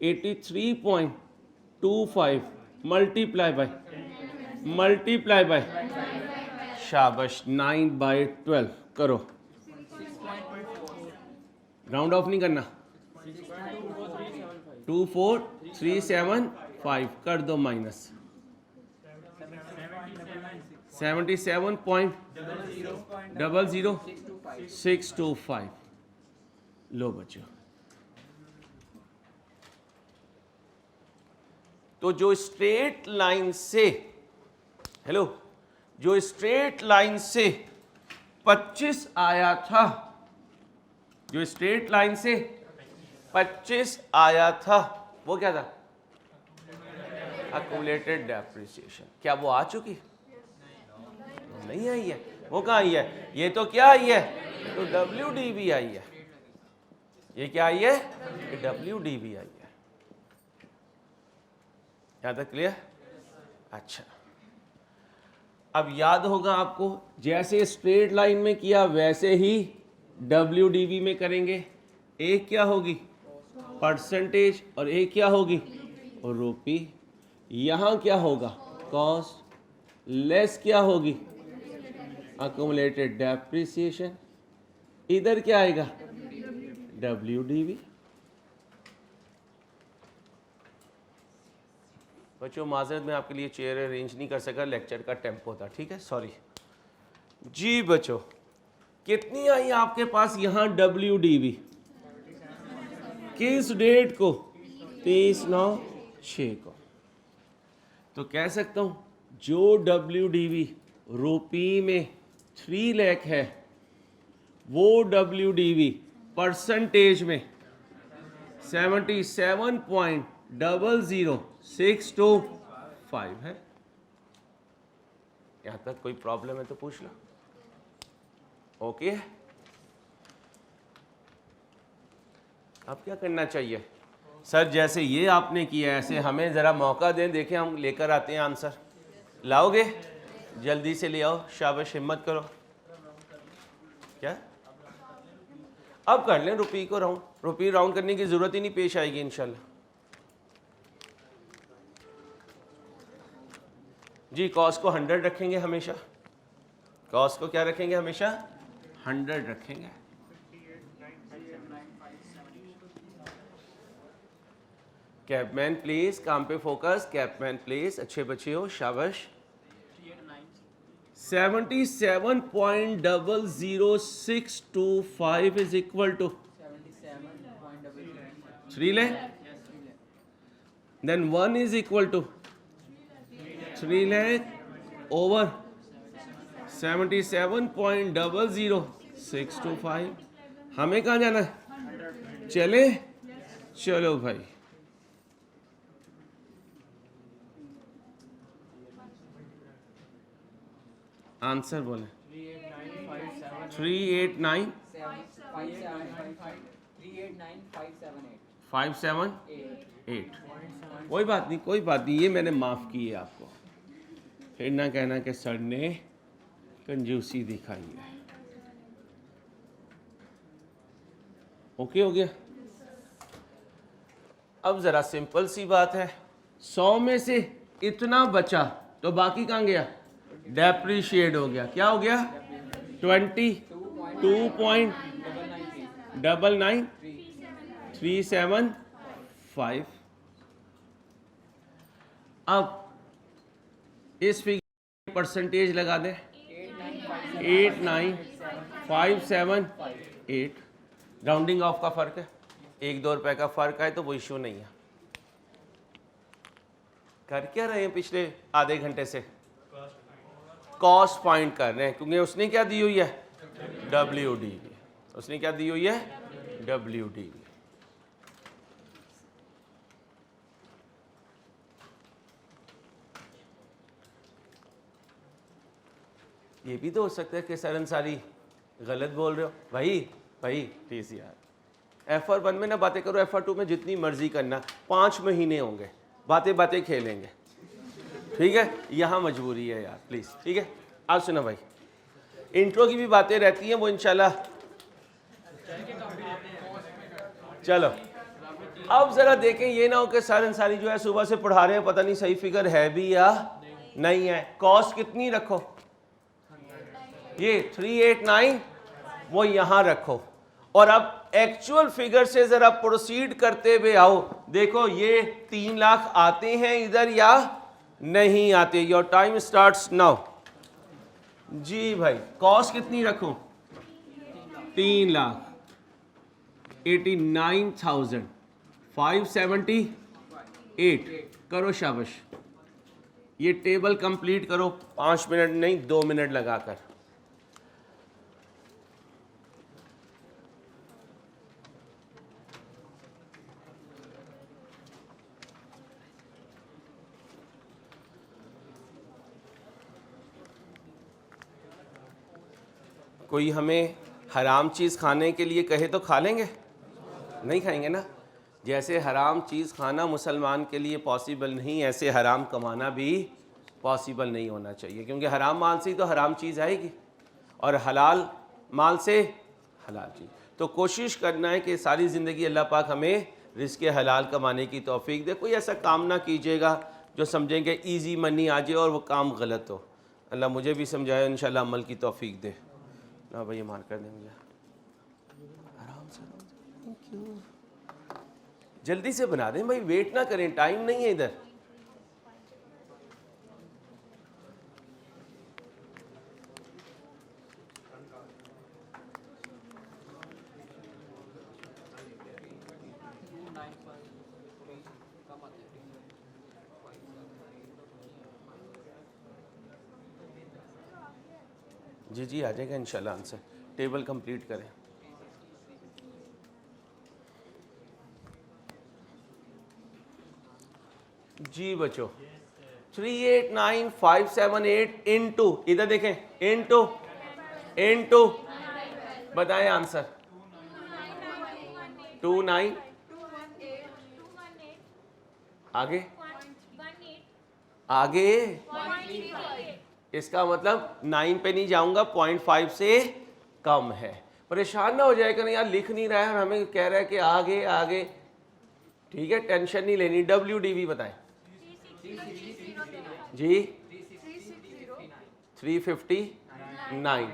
83.25 मल्टीप्लाई बाय शाबाश 9/12 करो। राउंड ऑफ नहीं करना, 24375 कर दो माइनस 77.00625। लो बच्चों, तो जो स्ट्रेट लाइन से 25 आया था, जो स्ट्रेट लाइन से 25 आया था, वो क्या था? Accumulated depreciation. क्या वो आ चुकी? नहीं आई है। वो कहाँ आई है? ये तो क्या आई है? तो WDV आई है। ये क्या आई है? WDV आई है। यहां तक क्लियर? अच्छा, अब याद होगा आपको, जैसे स्ट्रेट लाइन में किया वैसे ही WDV में करेंगे। एक क्या होगी? परसेंटेज, और एक क्या होगी? रुपी। यहां क्या होगा? कॉस्ट। लेस क्या होगी? Accumulated depreciation. इधर क्या आएगा? WDV। बच्चों माजरत में आपके लिए चेयर अरेंज नहीं कर सका, लेक्चर का टेम्पो था। ठीक है, सॉरी जी। बच्चों कितनी आई आपके पास यहाँ WDV? किस डेट को? 30/9/6 को। तो कह सकता हूं जो WDV रुपी में 3 लाख है, वो WDV परसेंटेज में 77.00625 है। यहां तक कोई प्रॉब्लम है तो पूछ लो। ओके, अब क्या करना चाहिए? सर जैसे ये आपने किया ऐसे हमें ज़रा मौका दें, देखें हम लेकर आते हैं आंसर। लाओगे? जल्दी से ले आओ, शाबाश, हिम्मत करो। क्या अब कर लें रुपी को राउंड? रुपी राउंड करने की ज़रूरत ही नहीं पेश आएगी इंशाल्लाह। जी कॉस्ट को 100 रखेंगे हमेशा। कॉस्ट को क्या रखेंगे? हमेशा 100 रखेंगे। कैपमैन प्लीज, काम पे फोकस। कैपमैन प्लीज, अच्छे बच्चे हो, शाबाश। 77.00625 is equal to 3 lakh. Then 1 is equal to 3 lakh over 77.00625. हमें कहाँ जाना है? चले चलो भाई, आंसर बोले 389,578. कोई बात नहीं, कोई बात नहीं, ये मैंने माफ़ की है आपको। फिर ना कहना कि सर ने कंजूसी दिखाई है। ओके हो गया। अब ज़रा सिंपल सी बात है, 100 में से इतना बचा तो बाकी कहाँ गया? डेप्रीशिएट हो गया। क्या हो गया? 22.99375। अब इस फिगर परसेंटेज लगा दें, 89578। राउंडिंग ऑफ का फ़र्क है, 1-2 रुपए का फ़र्क आए तो वो इशू नहीं है। कर क्या रहे हैं पिछले आधे घंटे से? कॉस्ट फाइंड कर रहे हैं, क्योंकि उसने क्या दी हुई है? WDV। उसने क्या दी हुई है? WDV। ये भी तो हो सकता है कि सर अंसारी गलत बोल रहे हो। भाई प्लीज यार, FR1 में ना बातें करो, FR2 में जितनी मर्जी करना, 5 महीने होंगे, बातें खेलेंगे, ठीक है? यहाँ मजबूरी है यार, प्लीज़, ठीक है? आप सुना भाई, इंट्रो की भी बातें रहती हैं, वो इंशाल्लाह। चलो अब ज़रा देखें, ये ना हो कि सर अंसारी जो है सुबह से पढ़ा रहे हैं, पता नहीं सही फिगर है भी या नहीं है। कॉस्ट कितनी रखो? ये 389 वो यहाँ रखो, और अब एक्चुअल फिगर से ज़रा प्रोसीड करते हुए आओ। देखो ये 3 लाख आते हैं इधर या नहीं आते? Your time starts now. जी भाई, कॉस्ट कितनी रखूं? 3,89,578। करो शाबाश, ये टेबल कंप्लीट करो 5 मिनट नहीं 2 मिनट लगाकर। कोई हमें हराम चीज़ खाने के लिए कहे तो खा लेंगे? नहीं खाएंगे ना। जैसे हराम चीज़ खाना मुसलमान के लिए पॉसिबल नहीं, ऐसे हराम कमाना भी पॉसिबल नहीं होना चाहिए, क्योंकि हराम माल से ही तो हराम चीज़ आएगी और हलाल माल से हलाल चीज़। तो कोशिश करना है कि सारी ज़िंदगी अल्लाह पाक हमें रिज़्क़ हलाल कमाने की तौफीक दे। कोई ऐसा काम ना कीजिएगा जो समझेंगे ईजी मनी आ जाए और वो काम गलत हो। अल्लाह मुझे भी समझाए, इंशाल्लाह अमल की तौफीक दे। ना भाई मार कर दें मुझे, आराम से थैंक यू। जल्दी से बना दें भाई, वेट ना करें, टाइम नहीं है इधर। जी आ जाएगा इंशाल्लाह आंसर। टेबल कंप्लीट करें। जी बच्चों, 389,578 इंटू, इधर देखें, इंटू बताएं आंसर। 29 आगे इसका मतलब 9 पे नहीं जाऊंगा, 0.5 से कम है। परेशान ना हो जाएगा, नहीं यार लिख नहीं रहा है और हमें कह रहा है कि आगे। ठीक है, टेंशन नहीं लेनी। WDV बताएं जी। 359।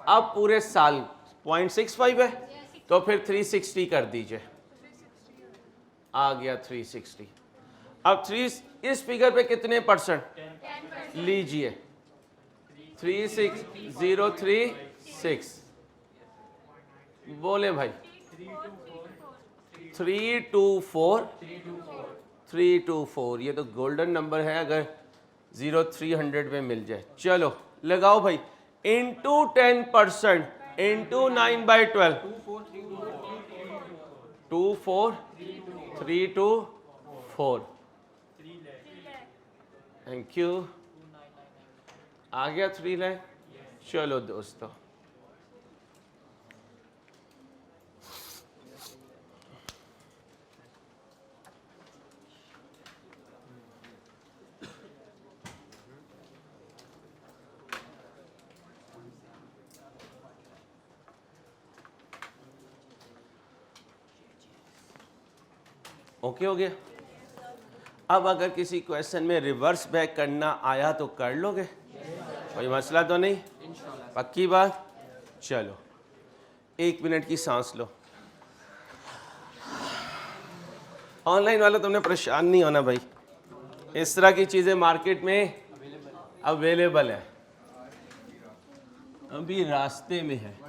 अब पूरे साल 0.65 है तो फिर 360 कर दीजिए, आ गया 360। अब इस फिगर पे कितने परसेंट लीजिए? 36036 बोले भाई 324 ये तो गोल्डन नंबर है अगर 0300 में मिल जाए। चलो लगाओ भाई इंटू 10% इंटू 9/12 24324 थैंक यू आ गया 3 लाख। चलो दोस्तों ओके हो गया। अब अगर किसी क्वेश्चन में रिवर्स बैक करना आया तो कर लोगे, कोई मसला तो नहीं, पक्की बात। चलो 1 मिनट की सांस लो। ऑनलाइन वाला तुमने परेशान नहीं होना भाई, इस तरह की चीज़ें मार्केट में अवेलेबल है, अभी रास्ते में है,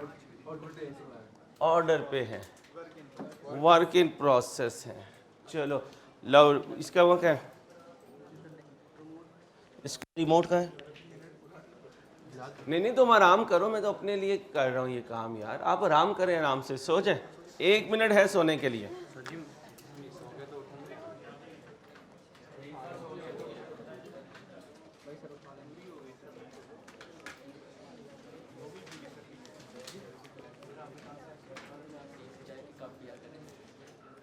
ऑर्डर पे है, वर्क इन प्रोसेस है। चलो लो इसका वो क्या है, इसका रिमोट का है। नहीं तुम आराम करो, मैं तो अपने लिए कर रहा हूँ ये काम यार, आप आराम करें, आराम से सो जाए। 1 मिनट है सोने के लिए।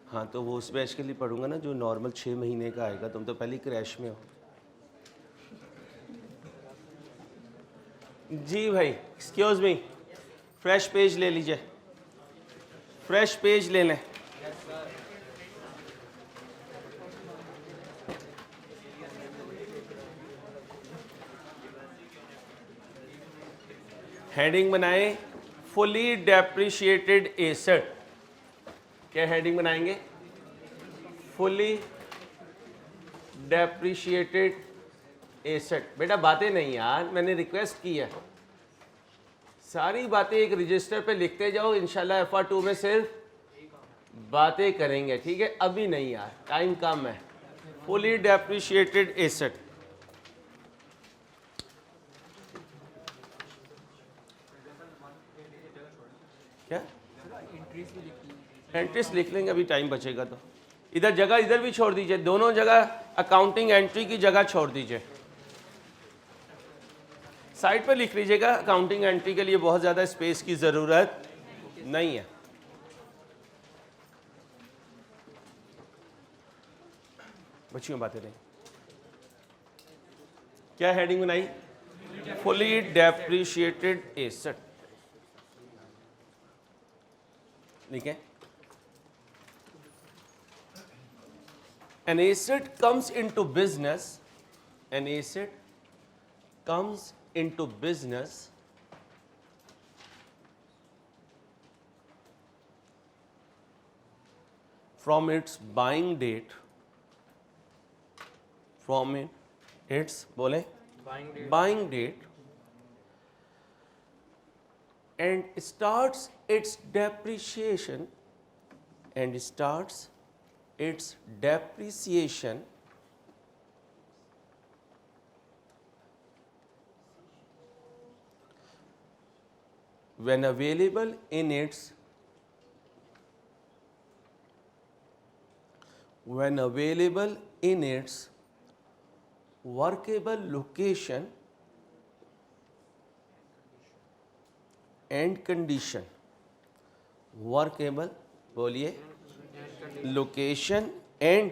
हाँ तो वो उस बैच के लिए पढ़ूंगा ना जो नॉर्मल 6 महीने का आएगा, तुम तो पहले क्रैश में हो। जी भाई एक्सक्यूज मी, फ्रेश पेज ले लीजिए, फ्रेश पेज ले लें। हेडिंग बनाए फुली डेप्रिशिएटेड एसेट। क्या हेडिंग बनाएंगे? Fully depreciated asset. बेटा बातें नहीं यार, मैंने रिक्वेस्ट की है, सारी बातें एक रजिस्टर पे लिखते जाओ, इंशाल्लाह FR2 में सिर्फ बातें करेंगे, ठीक है? अभी नहीं यार, टाइम कम है। फुली डेप्रिशिएटेड एसेट क्या? एंट्रीज लिख लेंगे, अभी टाइम बचेगा तो। इधर जगह इधर भी छोड़ दीजिए, दोनों जगह अकाउंटिंग एंट्री की जगह छोड़ दीजिए, साइड पे लिख लीजिएगा। अकाउंटिंग एंट्री के लिए बहुत ज़्यादा स्पेस की ज़रूरत नहीं है। बच्चियों बातें नहीं। क्या हेडिंग बनाई? फुली डेप्रिशिएटेड एसेट लिखें। An asset comes into business. An asset comes into business from its buying date. From its बोले buying date and starts its depreciation when available in its workable location and condition। Workable बोलिए, location and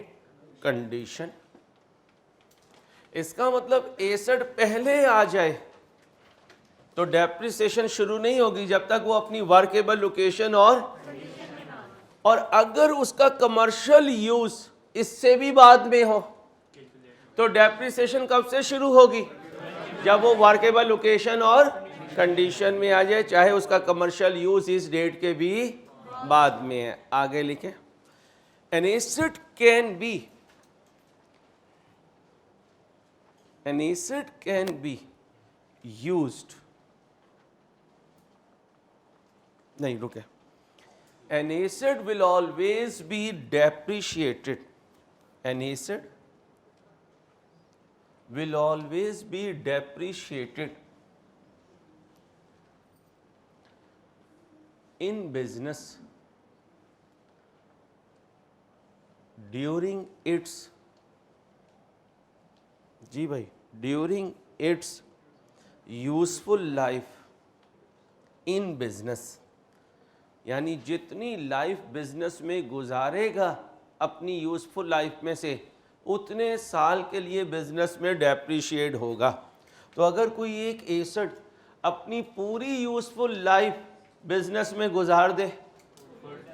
condition. इसका मतलब asset पहले आ जाए तो depreciation शुरू नहीं होगी जब तक वो अपनी वर्केबल लोकेशन और अगर उसका कमर्शियल यूज इससे भी बाद में हो तो डेप्रिसिएशन कब से शुरू होगी? जब वो वर्केबल लोकेशन और कंडीशन में आ जाए, चाहे उसका कमर्शियल यूज इस डेट के भी बाद में है। आगे लिखें। An asset can be used, नहीं रुके, an asset will always be depreciated, an asset will always be depreciated in business during its, जी भाई, during its useful life in business, यानी जितनी लाइफ बिजनेस में गुजारेगा अपनी यूज़फुल लाइफ में से उतने साल के लिए बिजनेस में डेप्रिशिएट होगा। तो अगर कोई एक एसेट अपनी पूरी यूज़फुल लाइफ बिजनेस में गुजार दे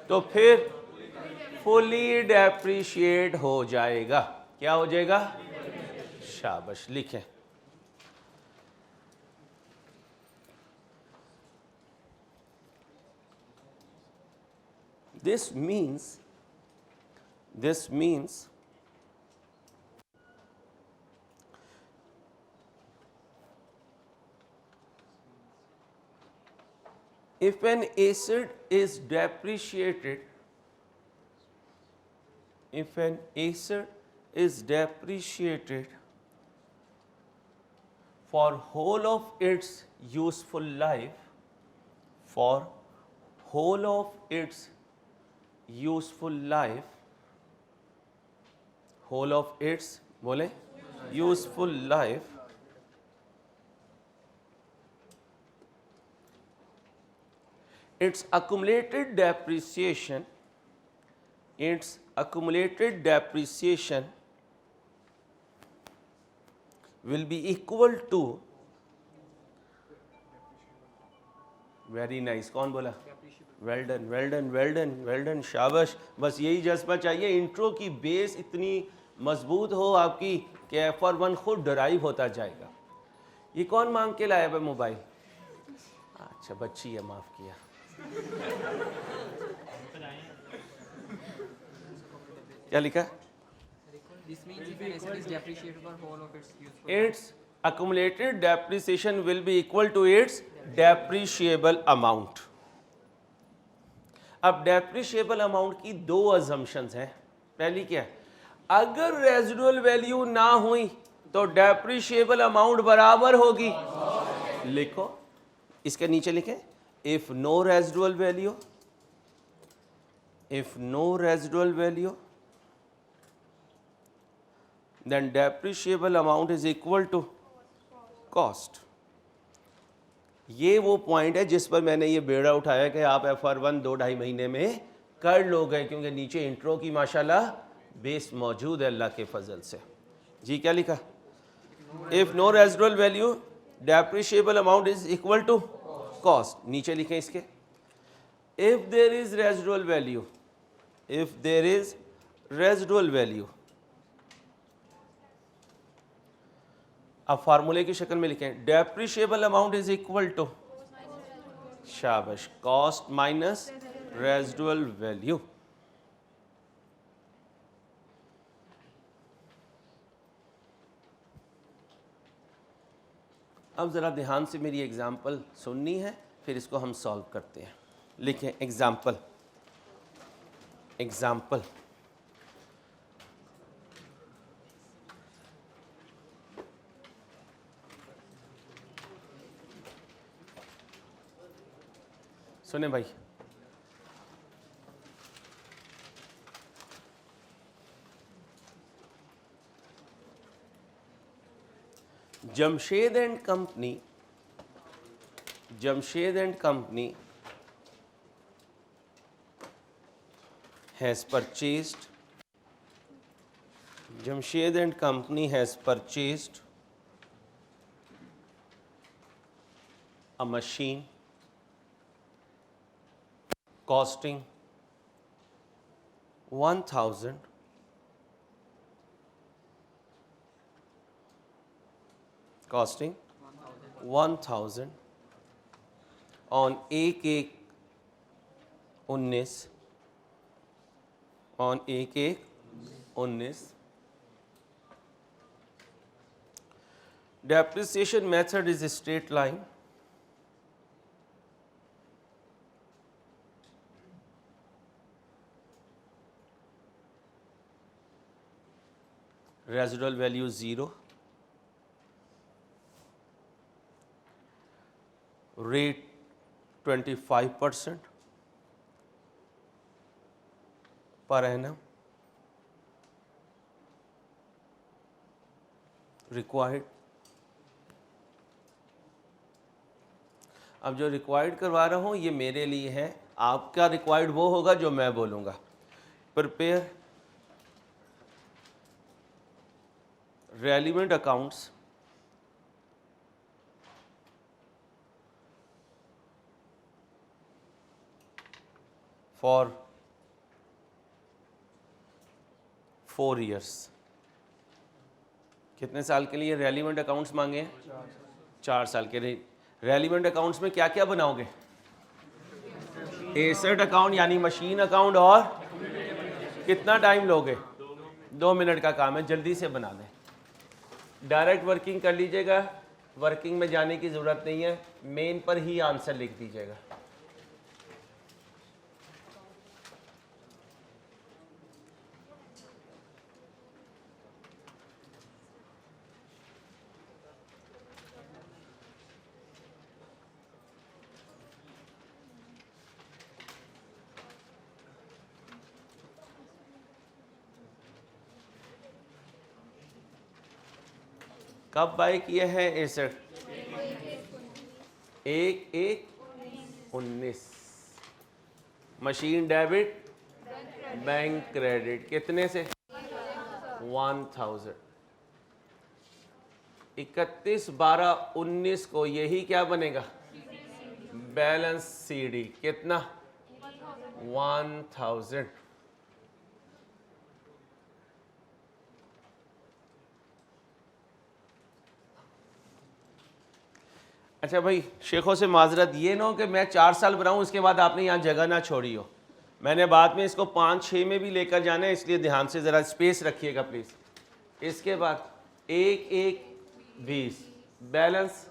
तो फिर फुली डेप्रिशिएट हो जाएगा। क्या हो जाएगा? शाबाश, लिखें। This means if an asset is depreciated, if an asset is depreciated for whole of its useful life, for whole of its useful life, whole of its, बोले, useful life, its accumulated depreciation, its accumulated depreciation will be equal to, very nice, कौन बोला? Well done, well done, well done, well done, शाबाश। बस यही जज्बा चाहिए, intro की base इतनी मजबूत हो आपकी कि F1 खुद डराइव होता जाएगा। ये कौन मांग के लाया है मोबाइल? अच्छा, बच्ची है, माफ किया। क्या लिखा? This means if an asset is depreciated for whole of its useful Its accumulated depreciation will be equal to its depreciable amount. अब डेप्रिशिएबल अमाउंट की दो अजम्पशंस हैं। पहली क्या है? अगर रेजिडुअल वैल्यू ना हुई तो डेप्रिशिएबल अमाउंट बराबर होगी, लिखो, इसके नीचे लिखें, if no residual value, if no residual value then depreciable amount is equal to cost. ये वो पॉइंट है जिस पर मैंने ये बेड़ा उठाया कि आप F1 2-2.5 महीने में कर लोगे, क्योंकि नीचे इंट्रो की माशाल्लाह बेस मौजूद है अल्लाह के फजल से। जी क्या लिखा? If no residual value depreciable amount is equal to cost. नीचे लिखें इसके, if there is residual value, if there is residual value, अब फार्मूले की शक्ल में लिखें, depreciable amount is equal to, शाबाश, कॉस्ट माइनस रेजिडुअल वैल्यू। अब ज़रा ध्यान से मेरी एग्जाम्पल सुननी है, फिर इसको हम सॉल्व करते हैं। लिखें एग्जाम्पल, एग्जाम्पल, सुने भाई, Jamshed and company, Jamshed and company has purchased, Jamshed and Company has purchased a machine costing 1,000 costing 1,000 on 1/1/19 on 1/1/19 Depreciation method is a straight line. Residual value 0. Rate 25% per annum. Required. अब जो required करवा रहा हूँ ये मेरे लिए है, आपका रिक्वायर्ड वो होगा जो मैं बोलूँगा. Prepare relevant accounts for 4 years. कितने साल के लिए रेलिवेंट अकाउंट्स मांगे हैं? 4 साल के लिए. रेलिवेंट अकाउंट्स में क्या क्या बनाओगे? एसेट अकाउंट यानी मशीन अकाउंट. और कितना टाइम लोगे? 2 मिनट का काम है, जल्दी से बना दें. डायरेक्ट वर्किंग कर लीजिएगा, वर्किंग में जाने की ज़रूरत नहीं है, मेन पर ही आंसर लिख दीजिएगा. कब बाय किए हैं asset? 1/1/19. Machine debit, bank credit. कितने से? 1000. 31/12/19 को यही क्या बनेगा? Balance CD. कितना? 1000. अच्छा भाई, शेखों से माजरत ये ना हो कि मैं 4 साल बनाऊं उसके बाद आपने यहाँ जगह ना छोड़ी हो. मैंने बाद में इसको 5-6 में भी लेकर जाना है, इसलिए ध्यान से ज़रा स्पेस रखिएगा प्लीज़. इसके बाद 1/1/20 बैलेंस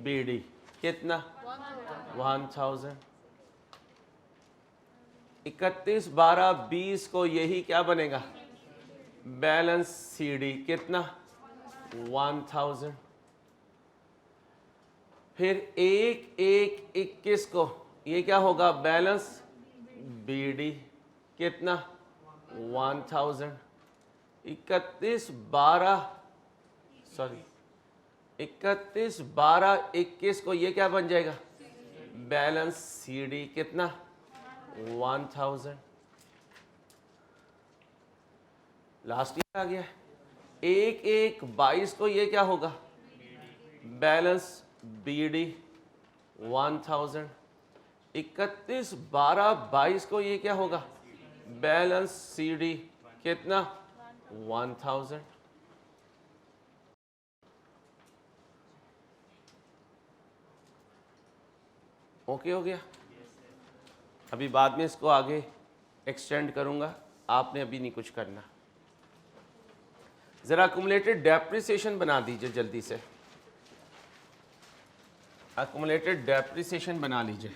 बीडी. कितना? 1000. 31/12/20 को यही क्या बनेगा? Balance CD. कितना? 1000. फिर 1/1/21 को ये क्या होगा? Balance BD. कितना? 1000. 31/12/21 को ये क्या बन जाएगा? Balance CD. कितना? 1000. लास्ट ईयर आ गया. 1/1/22 को ये क्या होगा? Balance BD 1000. 31/12/22 को ये क्या होगा? Balance CD. कितना? 1000. ओके हो गया. अभी बाद में इसको आगे एक्सटेंड करूंगा, आपने अभी नहीं कुछ करना. ज़रा अक्यूमुलेटेड डेप्रिसिएशन बना दीजिए जल्दी से. अक्यूमुलेटेड डेप्रिसिएशन बना लीजिए.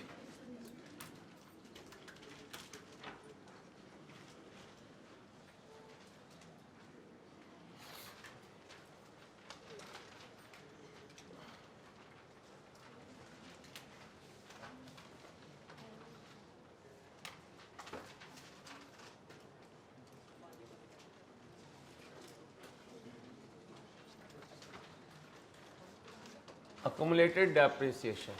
Accumulated depreciation.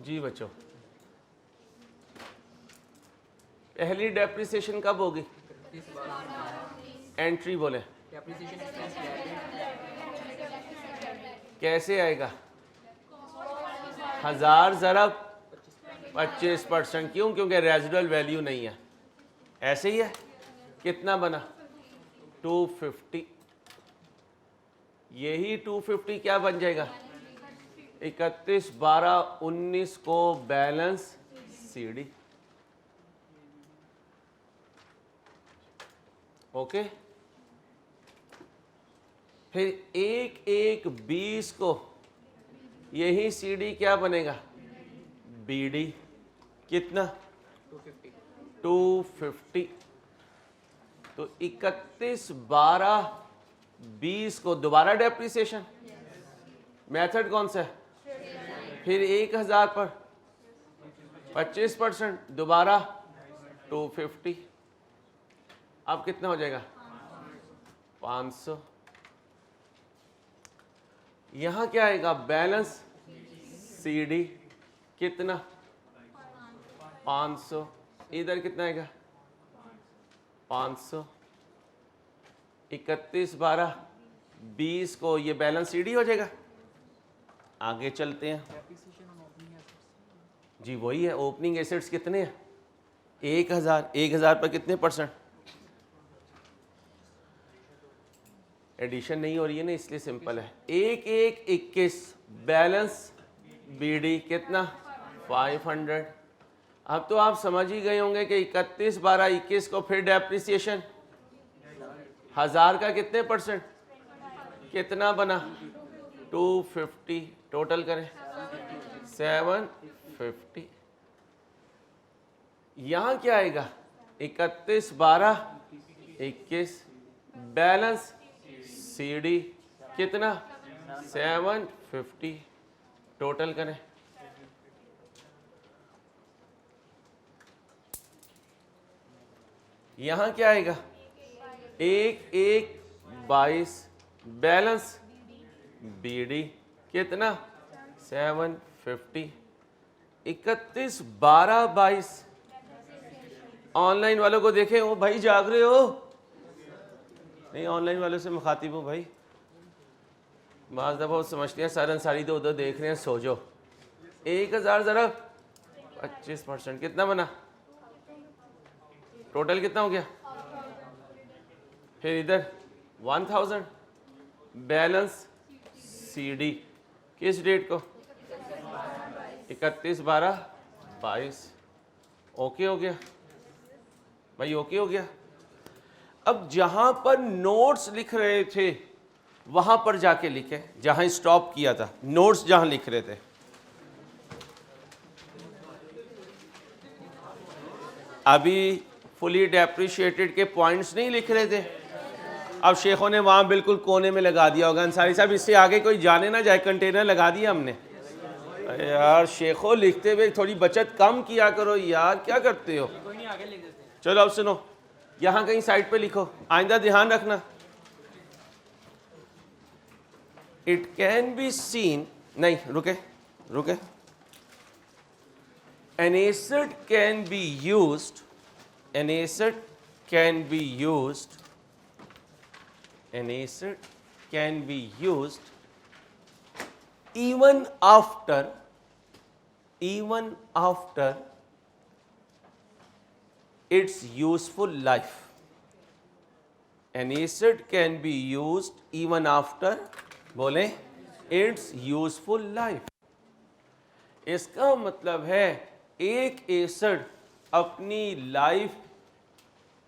जी बच्चों, पहली डेप्रिसिएशन कब होगी? एंट्री बोले. Depreciation expense debit. कैसे आएगा? 1000 ज़रा 25%. क्यों? क्योंकि रेजिडुअल वैल्यू नहीं है. ऐसे ही है. कितना बना? 250. यही 250 क्या बन जाएगा? 31, 12, 19 को बैलेंस CD। ओके, फिर 1, 1, 20 को यही CD क्या बनेगा? BD। कितना? 250। तो 31, 12, 20 को दोबारा डेप्रिसिएशन। मेथड कौन सा है? फिर 1000 पर 25%, दोबारा 250। अब कितना हो जाएगा? 500। यहां क्या आएगा? Balance CD। कितना? 500। इधर कितना आएगा? 500। 31, 12, 20 को ये बैलेंस CD हो जाएगा। आगे चलते हैं। Depreciation on opening assets. जी वही है। ओपनिंग एसेट्स कितने हैं? 1000। 1000 पर कितने %? एडिशन नहीं हो रही है ना, इसलिए सिंपल है। 1, 1, 21 बैलेंस BD। कितना? 500। अब तो आप समझ ही गए होंगे कि 31, 12, 21 को फिर डेप्रिसिएशन 1000 का कितने %? कितना बना? 250। टोटल करें 750। यहां क्या आएगा? 31, 12, 21 बैलेंस CD। कितना? 750। टोटल करें यहां क्या आएगा? 1, 1, 22 बैलेंस BD। कितना? 750। 31, 12, 22 ऑनलाइन वालों को देखें, ओ भाई जाग रहे हो? नहीं, ऑनलाइन वालों से मुखातिब हूँ भाई। बाज़ दफ़ा वो समझते हैं सारन सारी तो उधर देख रहे हैं, सो जाओ। 1000 ज़रा 25%, कितना बना? टोटल कितना हो गया? फिर इधर 1000 बैलेंस CD। किस डेट को? 31, 12, 22। ओके हो गया भाई? ओके हो गया। अब जहां पर नोट्स लिख रहे थे वहां पर जाके लिखे, जहां स्टॉप किया था। नोट्स जहां लिख रहे थे, अभी फुली डेप्रिशिएटेड के पॉइंट्स नहीं लिख रहे थे। अब शेखों ने वहां बिल्कुल कोने में लगा दिया होगा। अंसारी साहब, इससे आगे कोई जाने ना जाए, कंटेनर लगा दिया हमने। अरे यार शेखों, लिखते हुए थोड़ी बचत कम किया करो यार, क्या करते हो? कोई नहीं, आगे लिख देते हैं। चलो अब सुनो, यहां कहीं साइड पे लिखो, आइंदा ध्यान रखना। इट कैन बी सीन, नहीं रुके रुके, an asset can be used, an asset can be used, an asset can be used even after its useful life. An asset can be used even after, बोले, its useful life। इसका मतलब है एक asset अपनी life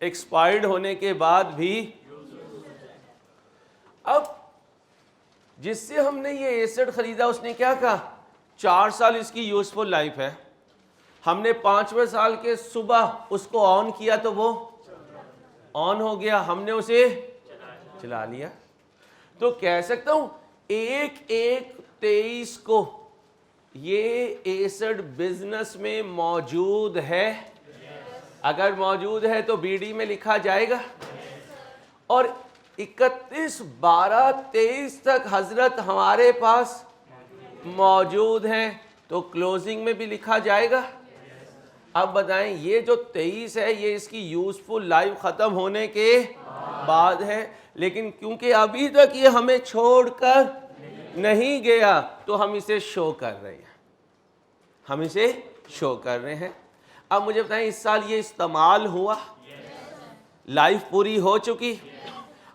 expired होने के बाद भी, अब जिससे हमने ये एसेट खरीदा उसने क्या कहा? 4 साल इसकी यूजफुल लाइफ है। हमने 5वें साल के सुबह उसको ऑन किया तो वो ऑन हो गया, हमने उसे चला लिया। तो कह सकता हूं 1/1/23 को ये एसेट बिजनेस में मौजूद है। अगर मौजूद है तो BD में लिखा जाएगा। और 31/12/23 तक हजरत हमारे पास मौजूद हैं तो क्लोजिंग में भी लिखा जाएगा। अब बताएं, ये जो 23 है ये इसकी यूजफुल लाइफ खत्म होने के बाद है, लेकिन क्योंकि अभी तक ये हमें छोड़कर नहीं गया तो हम इसे शो कर रहे हैं, हम इसे शो कर रहे हैं। अब मुझे बताएं, इस साल ये इस्तेमाल हुआ, लाइफ पूरी हो चुकी।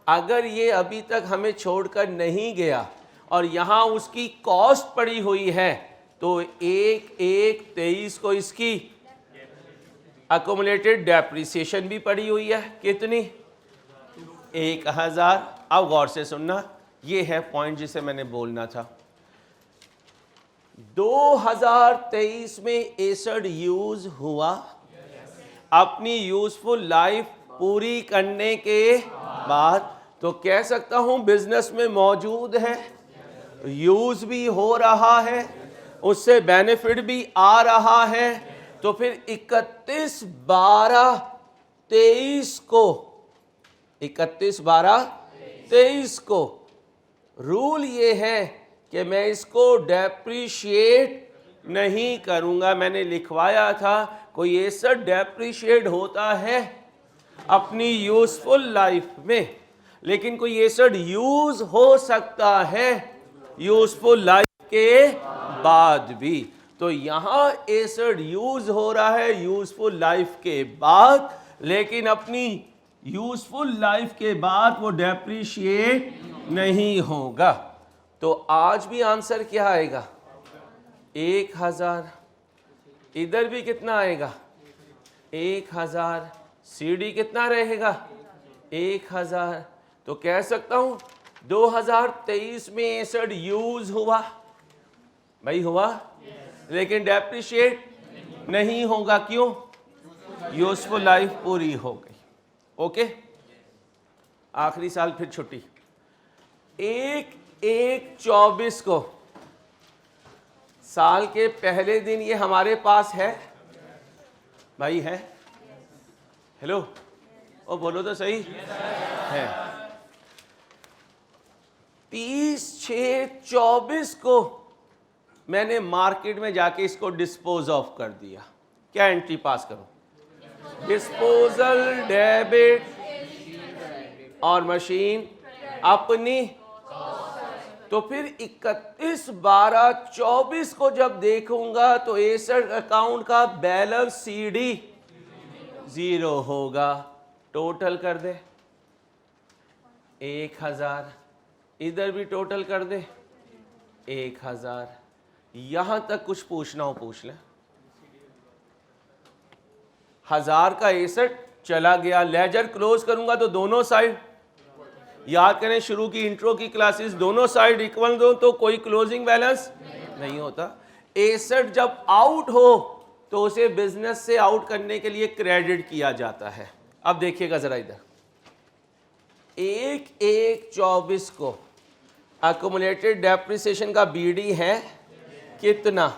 अगर ये अभी तक हमें छोड़कर नहीं गया और यहाँ उसकी कॉस्ट पड़ी हुई है तो 1/1/23 को इसकी अकोमुलेटेड डेप्रिसिएशन भी पड़ी हुई है। कितनी? 1000। अब गौर से सुनना, ये है पॉइंट जिसे मैंने बोलना था। 2023 में एसेट यूज हुआ, अपनी यूजफुल लाइफ पूरी करने के बाद तो कह सकता हूं बिजनेस में मौजूद है, यूज भी हो रहा है, उससे बेनिफिट भी आ रहा है। तो फिर 31/12/23 को 31/12/23 को रूल ये है कि मैं इसको डेप्रिशिएट नहीं करूंगा। मैंने लिखवाया था कोई एसेट डेप्रिशिएट होता है अपनी यूजफुल लाइफ में, लेकिन कोई एसेट यूज हो सकता है यूजफुल लाइफ के बाद भी। तो यहां एसेट यूज हो रहा है यूजफुल लाइफ के बाद, लेकिन अपनी यूजफुल लाइफ के बाद वो डेप्रिशिएट नहीं होगा। तो आज भी आंसर क्या आएगा? 1000। इधर भी कितना आएगा? 1000। सीडी कितना रहेगा? 1000। तो कह सकता हूं 2023 में एसेट यूज हुआ, भाई हुआ, लेकिन डेप्रिशिएट नहीं होगा। क्यों? यूजफुल लाइफ पूरी हो गई। ओके, आखिरी साल फिर छुट्टी। 1/1/24 को साल के पहले दिन ये हमारे पास है, भाई है? हेलो, ओ बोलो तो सही है। 30/6/24 को मैंने मार्केट में जाके इसको डिस्पोज ऑफ कर दिया। क्या एंट्री पास करूं? डिस्पोजल डेबिट और मशीन अपनी। तो फिर 31/12/24 को जब देखूंगा तो एसेट अकाउंट का बैलेंस सीडी 0 होगा। टोटल कर दे 1000, इधर भी टोटल कर दे 1000। यहां तक कुछ पूछना हो पूछ ले। 1000 का एसेट चला गया, लेजर क्लोज करूंगा तो दोनों साइड, याद करें शुरू की इंट्रो की क्लासेस, दोनों साइड इक्वल दो तो कोई क्लोजिंग बैलेंस नहीं होता। एसेट जब आउट हो तो उसे बिजनेस से आउट करने के लिए क्रेडिट किया जाता है। अब देखिएगा जरा इधर, 1/1/24 को अकोमुलेटेड डेप्रिसिएशन का बीडी है कितना?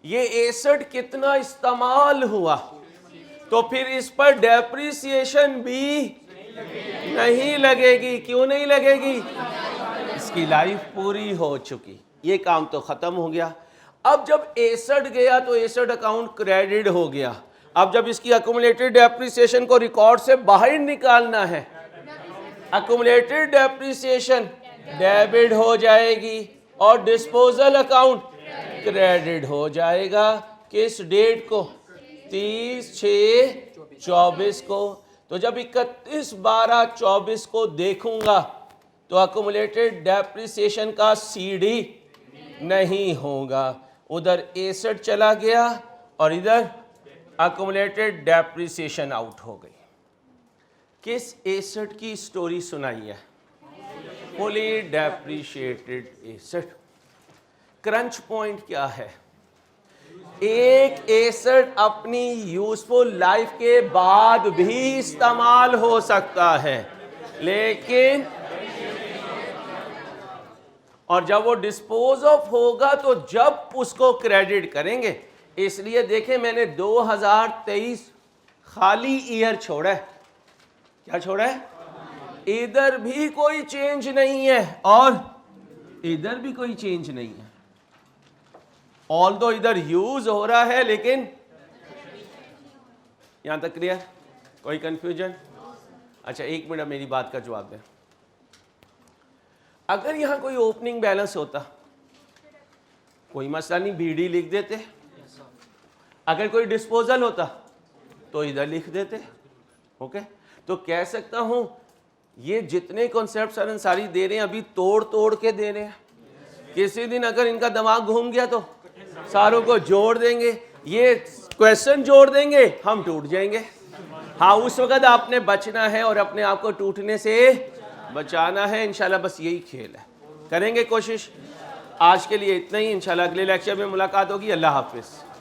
ये एसेट कितना इस्तेमाल हुआ, तो फिर इस पर डेप्रिसिएशन भी नहीं लगेगी। क्यों नहीं लगेगी? इसकी लाइफ पूरी हो चुकी, ये काम तो खत्म हो गया। अब जब एसेट गया तो एसेट अकाउंट क्रेडिट हो गया। अब जब इसकी अकोमुलेटेड डेप्रिसिएशन को रिकॉर्ड से बाहर निकालना है, अकोमुलेटेड डेप्रिसिएशन डेबिट हो जाएगी और डिस्पोजल अकाउंट क्रेडिट हो जाएगा। किस डेट को? 30/6/24 को। तो जब 31/12/24 को देखूंगा तो अकोमुलेटेड डेप्रिसिएशन का सीडी नहीं होगा, उधर एसेट चला गया और इधर अकोमुलेटेड डेप्रिसिएशन आउट हो गई। किस एसेट की स्टोरी सुनाई है? Fully depreciated asset. Crunch point क्या है? एक एसेट अपनी यूजफुल लाइफ के बाद भी इस्तेमाल हो सकता है, लेकिन और जब वो डिस्पोज ऑफ होगा तो जब उसको क्रेडिट करेंगे। इसलिए देखें मैंने 2023 खाली ईयर छोड़ा है। क्या छोड़ा है? इधर भी कोई चेंज नहीं है और इधर भी कोई चेंज नहीं है। ऑल्दो इधर यूज हो रहा है, लेकिन यहां तक क्लियर? कोई कंफ्यूजन? अच्छा, 1 मिनट मेरी बात का जवाब दें। अगर यहां कोई ओपनिंग बैलेंस होता, कोई मसला नहीं, बीडी लिख देते। अगर कोई डिस्पोजल होता तो इधर लिख देते। ओके, तो कह सकता हूं ये जितने कॉन्सेप्ट सर अंसारी दे रहे हैं अभी तोड़ तोड़ के दे रहे हैं। किसी दिन अगर इनका दिमाग घूम गया तो सारों को जोड़ देंगे, ये क्वेश्चन जोड़ देंगे, हम टूट जाएंगे। हाँ, उस वक्त आपने बचना है और अपने आप को टूटने से बचाना है। इंशाल्लाह बस यही खेल है, करेंगे कोशिश। आज के लिए इतना ही, इंशाल्लाह अगले लेक्चर में मुलाकात होगी। अल्लाह हाफिज़।